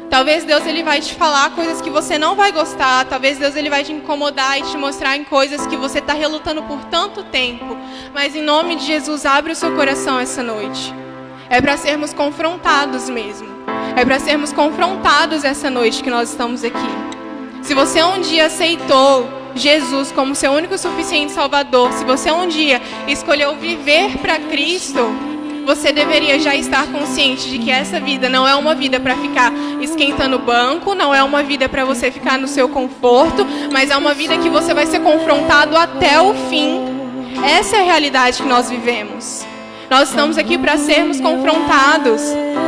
Talvez Deus ele vai te falar coisas que você não vai gostar. Talvez Deus ele vai te incomodar e te mostrar em coisas que você está relutando por tanto tempo. Mas em nome de Jesus, abre o seu coração essa noite. É para sermos confrontados mesmo. É para sermos confrontados essa noite que nós estamos aqui. Se você um dia aceitou Jesus como seu único e suficiente Salvador, se você um dia escolheu viver para Cristo, você deveria já estar consciente de que essa vida não é uma vida para ficar esquentando o banco, não é uma vida para você ficar no seu conforto, mas é uma vida que você vai ser confrontado até o fim. Essa é a realidade que nós vivemos. Nós estamos aqui para sermos confrontados,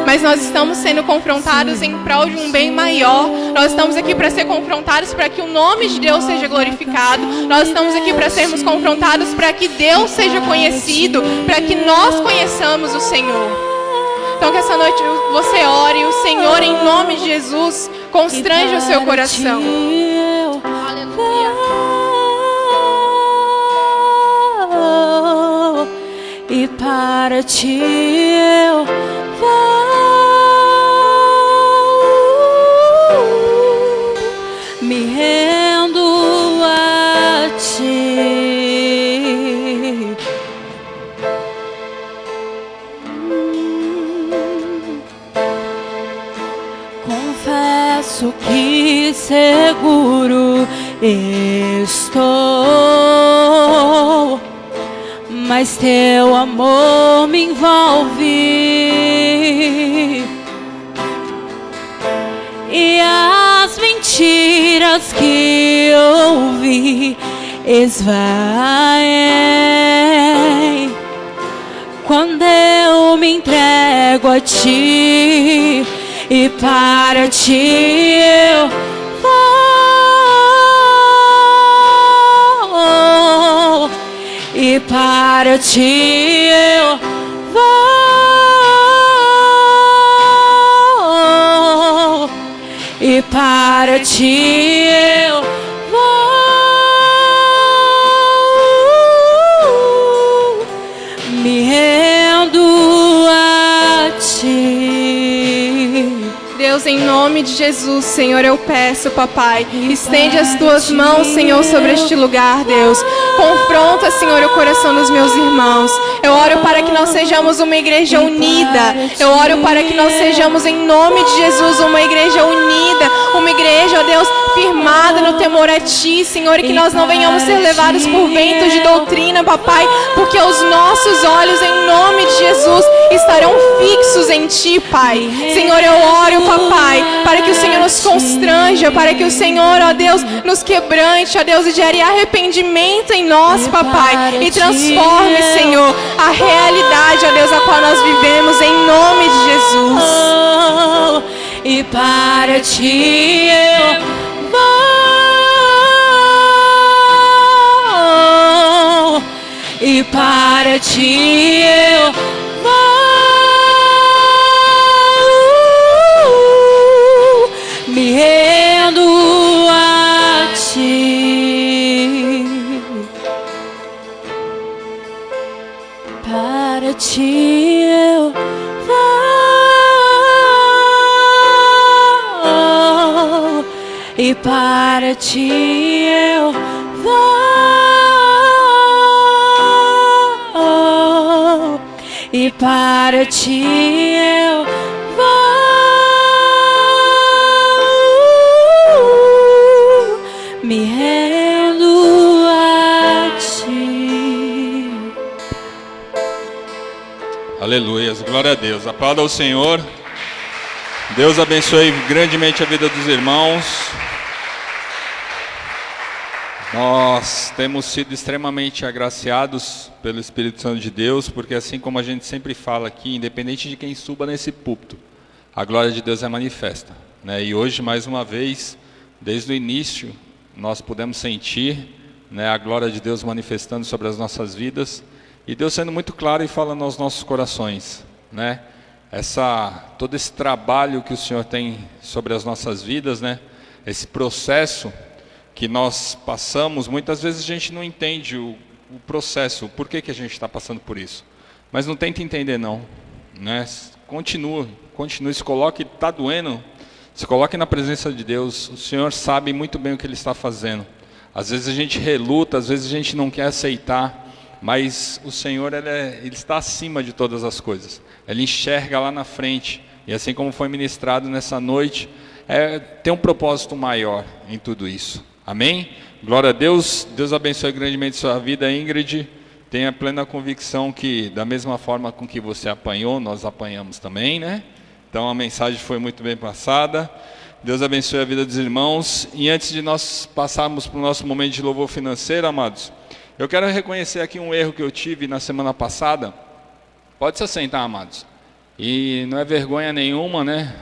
mas nós estamos sendo confrontados em prol de um bem maior. Nós estamos aqui para ser confrontados para que o nome de Deus seja glorificado. Nós estamos aqui para sermos confrontados para que Deus seja conhecido, para que nós conheçamos o Senhor. Então que essa noite você ore e o Senhor, em nome de Jesus, constranja o seu coração. Aleluia. E para ti eu vou, me rendo a ti. Confesso que seguro estou, mas teu amor me envolve e as mentiras que ouvi esvaem. Quando eu me entrego a ti e para ti eu vou, e para ti eu vou, e para ti eu vou, me rendo a ti. Deus, em nome de Jesus, Senhor, eu peço, papai, estende as tuas mãos, Senhor, sobre este lugar, Deus. Confronta, Senhor, o coração dos meus irmãos. Eu oro para que nós sejamos uma igreja unida. Eu oro para que nós sejamos, em nome de Jesus, uma igreja unida. Uma igreja, ó Deus, firmada no temor a ti, Senhor, e que nós não venhamos ser levados por ventos de doutrina, papai, porque os nossos olhos, em nome de Jesus, estarão fixos em ti, Pai. Senhor, eu oro, papai, para que o Senhor nos constranja, para que o Senhor, ó Deus, nos quebrante, ó Deus, e gere arrependimento em nós, papai, e transforme, Senhor, a realidade, ó Deus, a qual nós vivemos, em nome de Jesus. E para ti eu vou, e para ti eu vou, me rendo a ti. Para ti eu vou, e para ti eu vou, e para ti eu vou, me rendo a ti. Aleluias, glória a Deus. Aplauda ao Senhor. Deus abençoe grandemente a vida dos irmãos. Nós temos sido extremamente agraciados pelo Espírito Santo de Deus, porque assim como a gente sempre fala aqui, independente de quem suba nesse púlpito, a glória de Deus é manifesta, né? E hoje, mais uma vez, desde o início, nós pudemos sentir, né, a glória de Deus manifestando sobre as nossas vidas, e Deus sendo muito claro e falando aos nossos corações, né? Todo esse trabalho que o Senhor tem sobre as nossas vidas, né? Esse processo que nós passamos, muitas vezes a gente não entende o processo, o porquê que a gente está passando por isso. Mas não tenta entender não, né? Continue, se coloque, está doendo, se coloque na presença de Deus. O Senhor sabe muito bem o que Ele está fazendo. Às vezes a gente reluta, às vezes a gente não quer aceitar, mas o Senhor, Ele está acima de todas as coisas. Ele enxerga lá na frente, e assim como foi ministrado nessa noite, tem um propósito maior em tudo isso. Amém? Glória a Deus. Deus abençoe grandemente sua vida, Ingrid. Tenha plena convicção que, da mesma forma com que você apanhou, nós apanhamos também, né? Então a mensagem foi muito bem passada. Deus abençoe a vida dos irmãos. E antes de nós passarmos para o nosso momento de louvor financeiro, amados, eu quero reconhecer aqui um erro que eu tive na semana passada. Pode se assentar, amados. E não é vergonha nenhuma, né,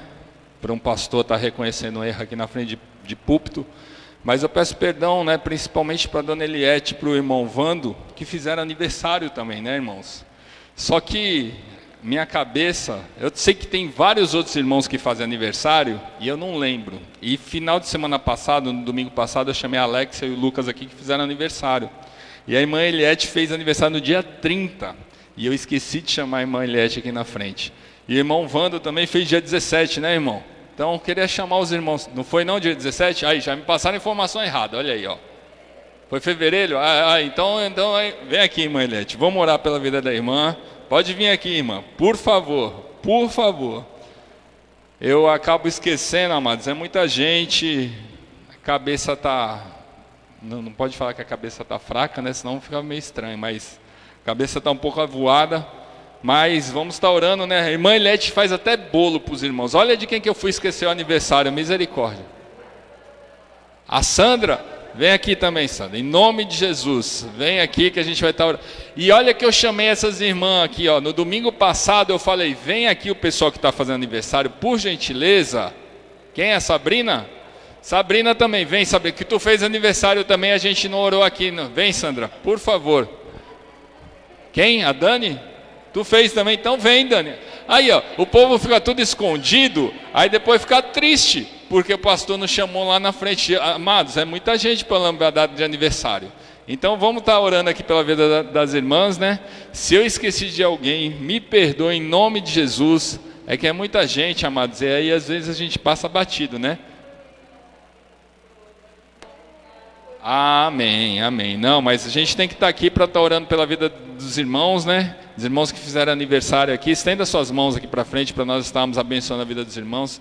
para um pastor estar reconhecendo um erro aqui na frente de púlpito. Mas eu peço perdão, né, principalmente para a dona Eliette e para o irmão Vando, que fizeram aniversário também, né, irmãos? Só que minha cabeça, eu sei que tem vários outros irmãos que fazem aniversário e eu não lembro. E final de semana passado, no domingo passado, eu chamei a Alexia e o Lucas aqui que fizeram aniversário. E a irmã Eliette fez aniversário no dia 30. E eu esqueci de chamar a irmã Eliette aqui na frente. E o irmão Vando também fez dia 17, né, irmão? Então, eu queria chamar os irmãos. Não foi não, dia 17? Aí, já me passaram a informação errada, olha aí, ó. Foi fevereiro? Então vem aqui, irmã Eliette. Vamos orar pela vida da irmã. Pode vir aqui, irmã. Por favor, por favor. Eu acabo esquecendo, amados. É muita gente. A cabeça está... Não pode falar que a cabeça está fraca, né? Senão fica meio estranho. Mas a cabeça está um pouco avoada. Mas vamos estar orando, né? A irmã Eliette faz até bolo para os irmãos. Olha de quem que eu fui esquecer o aniversário, misericórdia. A Sandra, Vem aqui também, Sandra, em nome de Jesus. Vem aqui que a gente vai estar orando. E olha que eu chamei essas irmãs aqui, ó. No domingo passado eu falei, vem aqui o pessoal que está fazendo aniversário, por gentileza. Quem é a Sabrina? Sabrina também, vem Sabrina, que tu fez aniversário também, a gente não orou aqui. Não. Vem, Sandra, por favor. Quem? A Dani? Tu fez também, então vem, Dani. Aí, ó, o povo fica tudo escondido, aí depois fica triste, porque o pastor nos chamou lá na frente. Amados, é muita gente para lembrar a data de aniversário. Então vamos estar orando aqui pela vida das irmãs, né? Se eu esqueci de alguém, me perdoe em nome de Jesus. É que é muita gente, amados, e aí às vezes a gente passa batido, né? Amém, amém. Não, mas a gente tem que estar aqui para estar orando pela vida dos irmãos, né? Os irmãos que fizeram aniversário aqui, estenda suas mãos aqui para frente para nós estarmos abençoando a vida dos irmãos.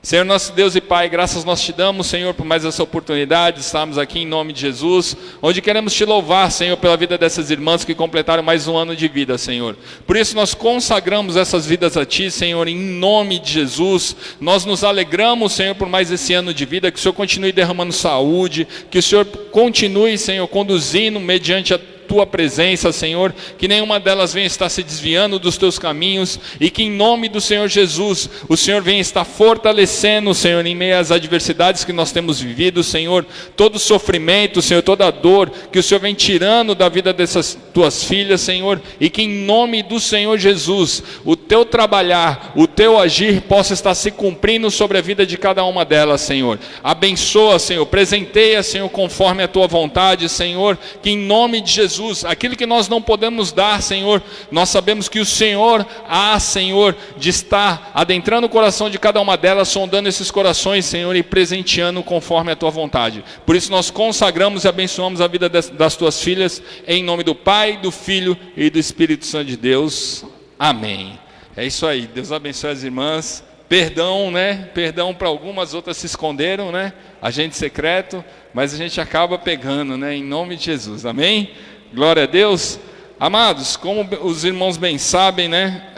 Senhor nosso Deus e Pai, graças nós te damos, Senhor, por mais essa oportunidade, estamos aqui em nome de Jesus, onde queremos te louvar, Senhor, pela vida dessas irmãs que completaram mais um ano de vida, Senhor. Por isso nós consagramos essas vidas a Ti, Senhor, em nome de Jesus. Nós nos alegramos, Senhor, por mais esse ano de vida, que o Senhor continue derramando saúde, que o Senhor continue, Senhor, conduzindo mediante a Tua presença, Senhor, que nenhuma delas venha estar se desviando dos Teus caminhos, e que em nome do Senhor Jesus, o Senhor venha estar fortalecendo, Senhor, em meio às adversidades que nós temos vivido, Senhor, todo sofrimento, Senhor, toda dor, que o Senhor vem tirando da vida dessas Tuas filhas, Senhor, e que em nome do Senhor Jesus, o Teu trabalhar, o Teu agir possa estar se cumprindo sobre a vida de cada uma delas, Senhor. Abençoa, Senhor, presenteia, Senhor, conforme a Tua vontade, Senhor, que em nome de Jesus, aquilo que nós não podemos dar, Senhor, nós sabemos que o Senhor há, Senhor, de estar adentrando o coração de cada uma delas, sondando esses corações, Senhor, e presenteando conforme a Tua vontade. Por isso nós consagramos e abençoamos a vida das Tuas filhas, em nome do Pai, do Filho e do Espírito Santo de Deus. Amém. É isso aí, Deus abençoe as irmãs. Perdão, né? Perdão para algumas, outras se esconderam, né? Agente secreto, mas a gente acaba pegando, né? Em nome de Jesus, amém? Glória a Deus. Amados, como os irmãos bem sabem, né?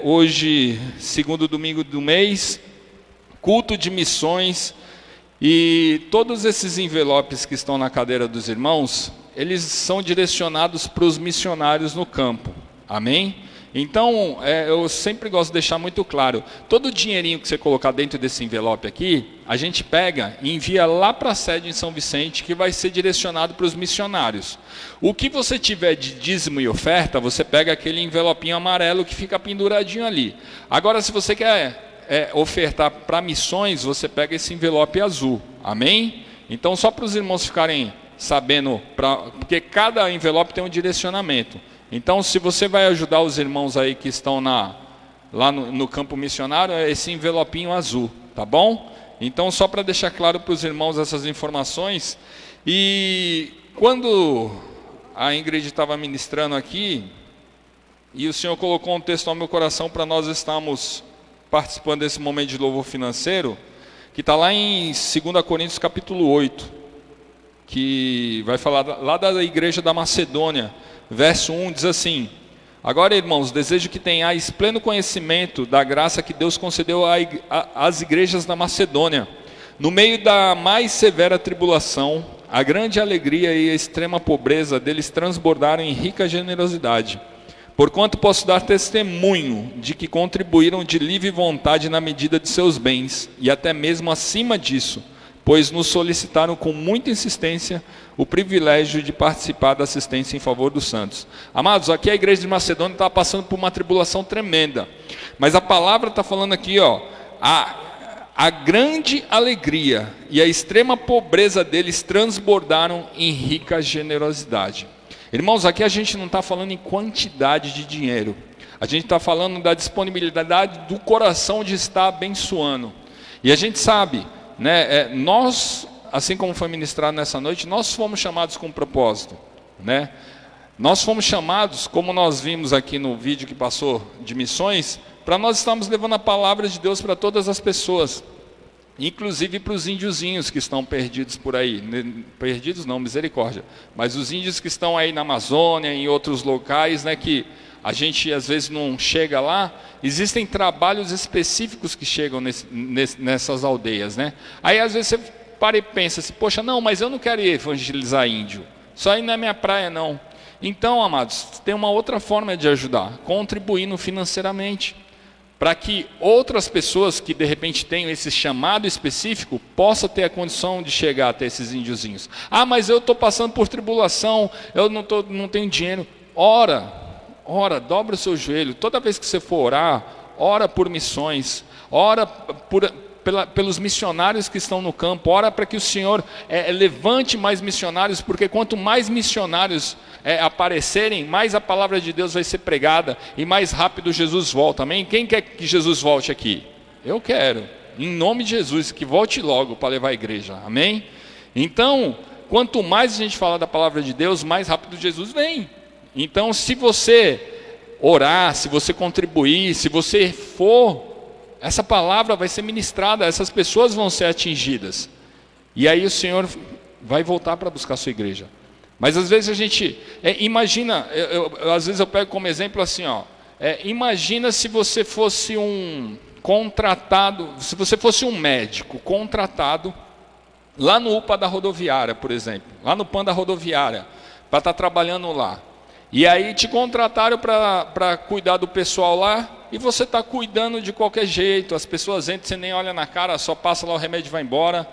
Hoje, segundo domingo do mês, culto de missões, e todos esses envelopes que estão na cadeira dos irmãos, eles são direcionados para os missionários no campo, amém? Então, eu sempre gosto de deixar muito claro, todo o dinheirinho que você colocar dentro desse envelope aqui, a gente pega e envia lá para a sede em São Vicente, que vai ser direcionado para os missionários. O que você tiver de dízimo e oferta, você pega aquele envelopinho amarelo que fica penduradinho ali. Agora, se você quer ofertar para missões, você pega esse envelope azul, amém? Então, só para os irmãos ficarem sabendo, porque cada envelope tem um direcionamento. Então, se você vai ajudar os irmãos aí que estão lá no campo missionário, é esse envelopinho azul, tá bom? Então, só para deixar claro para os irmãos essas informações. E quando a Ingrid estava ministrando aqui, e o Senhor colocou um texto ao meu coração para nós estarmos participando desse momento de louvor financeiro, que está lá em 2 Coríntios capítulo 8, que vai falar lá da igreja da Macedônia. Verso 1 diz assim: agora, irmãos, desejo que tenhais pleno conhecimento da graça que Deus concedeu às igrejas da Macedônia. No meio da mais severa tribulação, a grande alegria e a extrema pobreza deles transbordaram em rica generosidade. Porquanto posso dar testemunho de que contribuíram de livre vontade na medida de seus bens, e até mesmo acima disso, pois nos solicitaram com muita insistência o privilégio de participar da assistência em favor dos santos. Amados, aqui a igreja de Macedônia está passando por uma tribulação tremenda, mas a palavra está falando aqui, ó, a grande alegria e a extrema pobreza deles transbordaram em rica generosidade. Irmãos, aqui a gente não está falando em quantidade de dinheiro, a gente está falando da disponibilidade do coração de estar abençoando. E a gente sabe, né, nós, assim como foi ministrado nessa noite, nós fomos chamados com um propósito, né? Nós fomos chamados, como nós vimos aqui no vídeo que passou de missões, para nós estarmos levando a palavra de Deus para todas as pessoas, inclusive para os índiozinhos que estão perdidos por aí. Perdidos não, misericórdia, mas os índios que estão aí na Amazônia, em outros locais, né, que a gente às vezes não chega lá. Existem trabalhos específicos que chegam nessas aldeias, né? Aí às vezes você para e pensa assim, poxa, não, mas eu não quero evangelizar índio. Isso aí não é minha praia, não. Então, amados, tem uma outra forma de ajudar, contribuindo financeiramente, para que outras pessoas que de repente tenham esse chamado específico, possam ter a condição de chegar até esses índiozinhos. Ah, mas eu estou passando por tribulação, eu não tenho dinheiro. Ora, dobra o seu joelho. Toda vez que você for orar, ora por missões, ora pelos missionários que estão no campo, ora para que o Senhor levante mais missionários, porque quanto mais missionários aparecerem, mais a palavra de Deus vai ser pregada e mais rápido Jesus volta, amém? Quem quer que Jesus volte aqui? Eu quero, em nome de Jesus, que volte logo para levar a igreja, amém? Então, quanto mais a gente falar da palavra de Deus, mais rápido Jesus vem. Então, se você orar, se você contribuir, se você for, essa palavra vai ser ministrada, essas pessoas vão ser atingidas. E aí o Senhor vai voltar para buscar a sua igreja. Mas às vezes a gente, imagina, às vezes eu pego como exemplo assim, imagina se você fosse um contratado, se você fosse um médico contratado, lá no UPA da rodoviária, por exemplo, lá no PAN da rodoviária, para estar trabalhando lá. E aí te contrataram para cuidar do pessoal lá, e você está cuidando de qualquer jeito, as pessoas entram, você nem olha na cara, só passa lá o remédio e vai embora.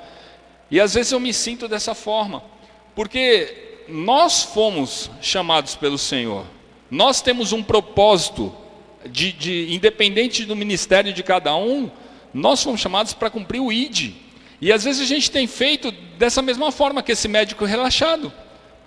E às vezes eu me sinto dessa forma, porque nós fomos chamados pelo Senhor, nós temos um propósito, independente do ministério de cada um, nós fomos chamados para cumprir o ID. E às vezes a gente tem feito dessa mesma forma que esse médico relaxado.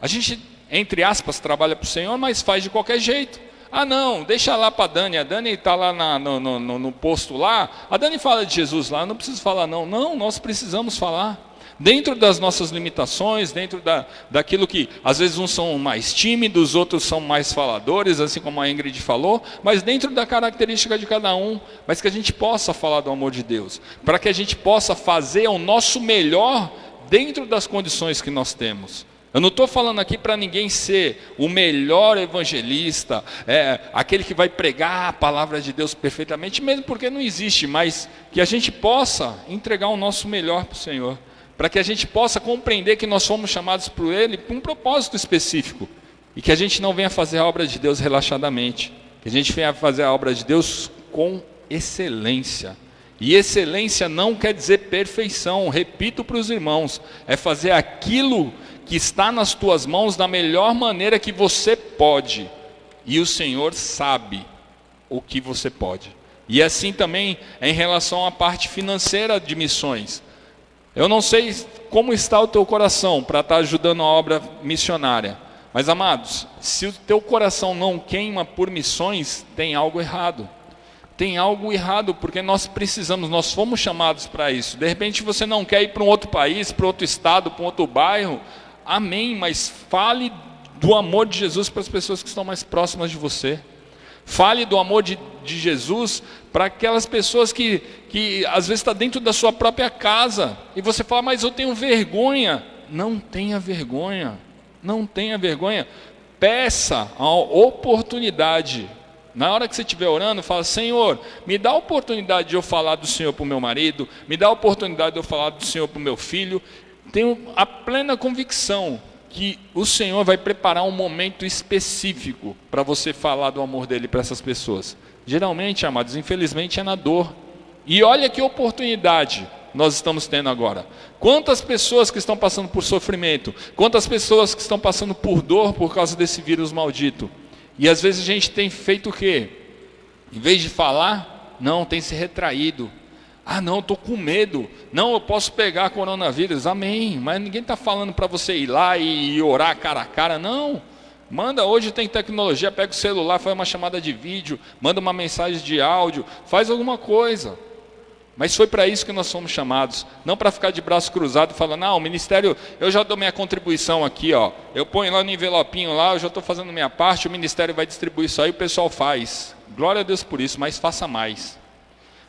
A gente, entre aspas, trabalha para o Senhor, mas faz de qualquer jeito. Ah não, deixa lá para a Dani está lá no posto lá, a Dani fala de Jesus lá, eu não preciso falar não, nós precisamos falar, dentro das nossas limitações, dentro daquilo que, às vezes uns são mais tímidos, outros são mais faladores, assim como a Ingrid falou, mas dentro da característica de cada um, mas que a gente possa falar do amor de Deus, para que a gente possa fazer o nosso melhor dentro das condições que nós temos. Eu não estou falando aqui para ninguém ser o melhor evangelista, aquele que vai pregar a palavra de Deus perfeitamente, mesmo porque não existe, mas que a gente possa entregar o nosso melhor para o Senhor, para que a gente possa compreender que nós fomos chamados por Ele com um propósito específico, e que a gente não venha fazer a obra de Deus relaxadamente, que a gente venha fazer a obra de Deus com excelência. E excelência não quer dizer perfeição, repito para os irmãos, é fazer aquilo que está nas tuas mãos da melhor maneira que você pode, e o Senhor sabe o que você pode. E assim também em relação à parte financeira de missões. Eu não sei como está o teu coração para estar ajudando a obra missionária, mas amados, se o teu coração não queima por missões, tem algo errado. Tem algo errado, porque nós precisamos, nós fomos chamados para isso. De repente você não quer ir para um outro país, para outro estado, para um outro bairro, amém, mas fale do amor de Jesus para as pessoas que estão mais próximas de você. Fale do amor de Jesus para aquelas pessoas que às vezes está dentro da sua própria casa, e você fala, mas eu tenho vergonha. Não tenha vergonha, não tenha vergonha. Peça a oportunidade. Na hora que você estiver orando, fala, Senhor, me dá a oportunidade de eu falar do Senhor para o meu marido, me dá a oportunidade de eu falar do Senhor para o meu filho. Tenho a plena convicção que o Senhor vai preparar um momento específico para você falar do amor dele para essas pessoas. Geralmente, amados, infelizmente é na dor. E olha que oportunidade nós estamos tendo agora. Quantas pessoas que estão passando por sofrimento, quantas pessoas que estão passando por dor por causa desse vírus maldito. E às vezes a gente tem feito o quê? Em vez de falar, não, tem se retraído. Ah não, estou com medo, não, eu posso pegar coronavírus, amém, mas ninguém está falando para você ir lá e orar cara a cara, não. Manda, hoje tem tecnologia, pega o celular, faz uma chamada de vídeo, manda uma mensagem de áudio, faz alguma coisa. Mas foi para isso que nós fomos chamados, não para ficar de braço cruzado e falar, não, o ministério, eu já dou minha contribuição aqui, eu ponho lá no envelopinho lá, eu já estou fazendo minha parte, o ministério vai distribuir isso aí, o pessoal faz. Glória a Deus por isso, mas faça mais.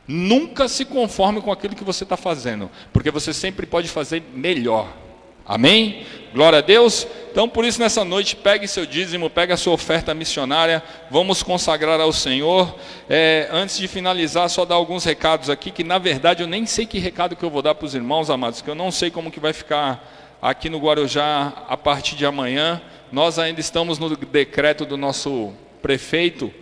Nunca se conforme com aquilo que você está fazendo, porque você sempre pode fazer melhor. Amém? Glória a Deus. Então, por isso, nessa noite, pegue seu dízimo, pegue a sua oferta missionária, vamos consagrar ao Senhor. Antes de finalizar, só dar alguns recados aqui, que na verdade eu nem sei que recado que eu vou dar para os irmãos, amados, que eu não sei como que vai ficar aqui no Guarujá a partir de amanhã. Nós ainda estamos no decreto do nosso prefeito,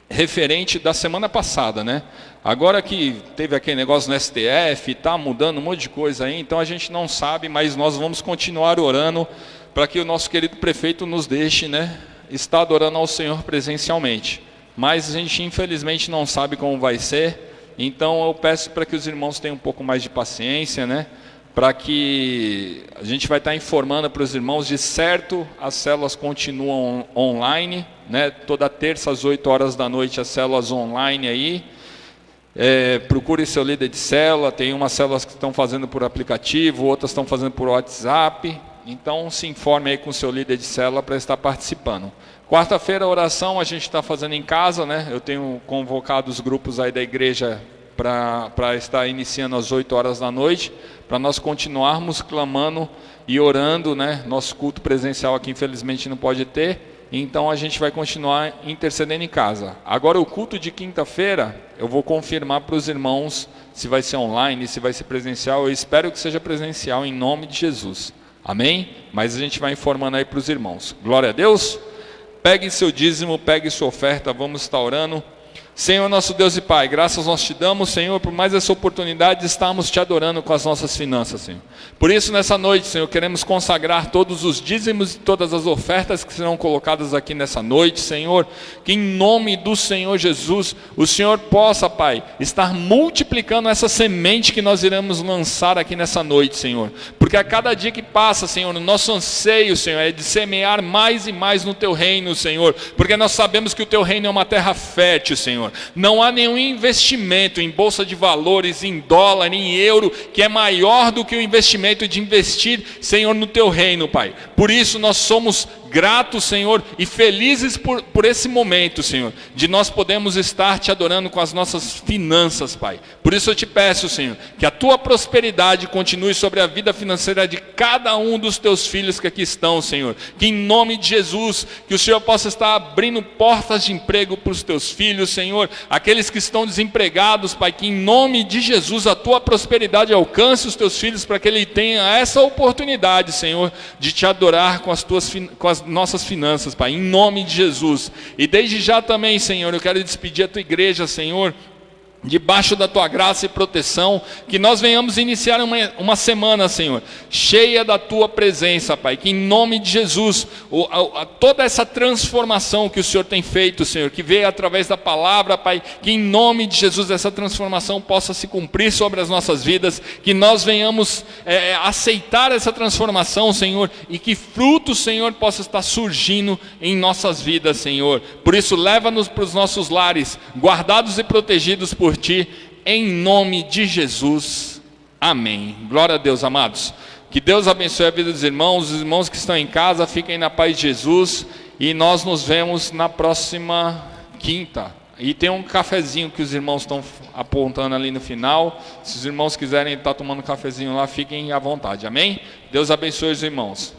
referente da semana passada, né? Agora que teve aquele negócio no STF, está mudando um monte de coisa aí, então a gente não sabe, mas nós vamos continuar orando para que o nosso querido prefeito nos deixe, né, estar adorando ao Senhor presencialmente. Mas a gente infelizmente não sabe como vai ser, então eu peço para que os irmãos tenham um pouco mais de paciência, né? Para que a gente vai estar informando para os irmãos, de certo, as células continuam online, né? Toda terça às 8 horas da noite as células online aí. Procure seu líder de célula, tem umas células que estão fazendo por aplicativo, outras estão fazendo por WhatsApp, então se informe aí com seu líder de célula para estar participando. Quarta-feira a oração a gente está fazendo em casa, né? Eu tenho convocado os grupos aí da igreja para estar iniciando às 8 horas da noite, para nós continuarmos clamando e orando, né? Nosso culto presencial aqui infelizmente não pode ter, então a gente vai continuar intercedendo em casa. Agora o culto de quinta-feira, eu vou confirmar para os irmãos se vai ser online, se vai ser presencial. Eu espero que seja presencial em nome de Jesus, amém? Mas a gente vai informando aí para os irmãos. Glória a Deus. Pegue seu dízimo, pegue sua oferta, vamos estar orando. Senhor, nosso Deus e Pai, graças nós te damos, Senhor, por mais essa oportunidade de estarmos te adorando com as nossas finanças, Senhor. Por isso, nessa noite, Senhor, queremos consagrar todos os dízimos e todas as ofertas que serão colocadas aqui nessa noite, Senhor, que em nome do Senhor Jesus, o Senhor possa, Pai, estar multiplicando essa semente que nós iremos lançar aqui nessa noite, Senhor. Porque a cada dia que passa, Senhor, o nosso anseio, Senhor, é de semear mais e mais no Teu reino, Senhor. Porque nós sabemos que o Teu reino é uma terra fértil, Senhor. Não há nenhum investimento em bolsa de valores, em dólar, em euro, que é maior do que o investimento de investir, Senhor, no Teu reino, Pai. Por isso nós somos gratos, Senhor, e felizes por esse momento, Senhor, de nós podermos estar te adorando com as nossas finanças, Pai. Por isso eu te peço, Senhor, que a Tua prosperidade continue sobre a vida financeira de cada um dos Teus filhos que aqui estão, Senhor. Que em nome de Jesus, que o Senhor possa estar abrindo portas de emprego para os Teus filhos, Senhor. Aqueles que estão desempregados, Pai, que em nome de Jesus a Tua prosperidade alcance os Teus filhos para que ele tenha essa oportunidade, Senhor, de te adorar com as nossas finanças, Pai, em nome de Jesus. E desde já também, Senhor, eu quero despedir a Tua igreja, Senhor, debaixo da Tua graça e proteção, que nós venhamos iniciar uma semana, Senhor, cheia da Tua presença, Pai, que em nome de Jesus, toda essa transformação que o Senhor tem feito, Senhor, que veio através da palavra, Pai, que em nome de Jesus essa transformação possa se cumprir sobre as nossas vidas, que nós venhamos aceitar essa transformação, Senhor, e que fruto, Senhor, possa estar surgindo em nossas vidas, Senhor. Por isso, leva-nos para os nossos lares, guardados e protegidos por Ti, em nome de Jesus, amém. Glória a Deus, amados. Que Deus abençoe a vida dos irmãos. Os irmãos que estão em casa, fiquem na paz de Jesus, e nós nos vemos na próxima quinta. E tem um cafezinho que os irmãos estão apontando ali no final. Se os irmãos quiserem estar tomando um cafezinho lá, fiquem à vontade, amém? Deus abençoe os irmãos.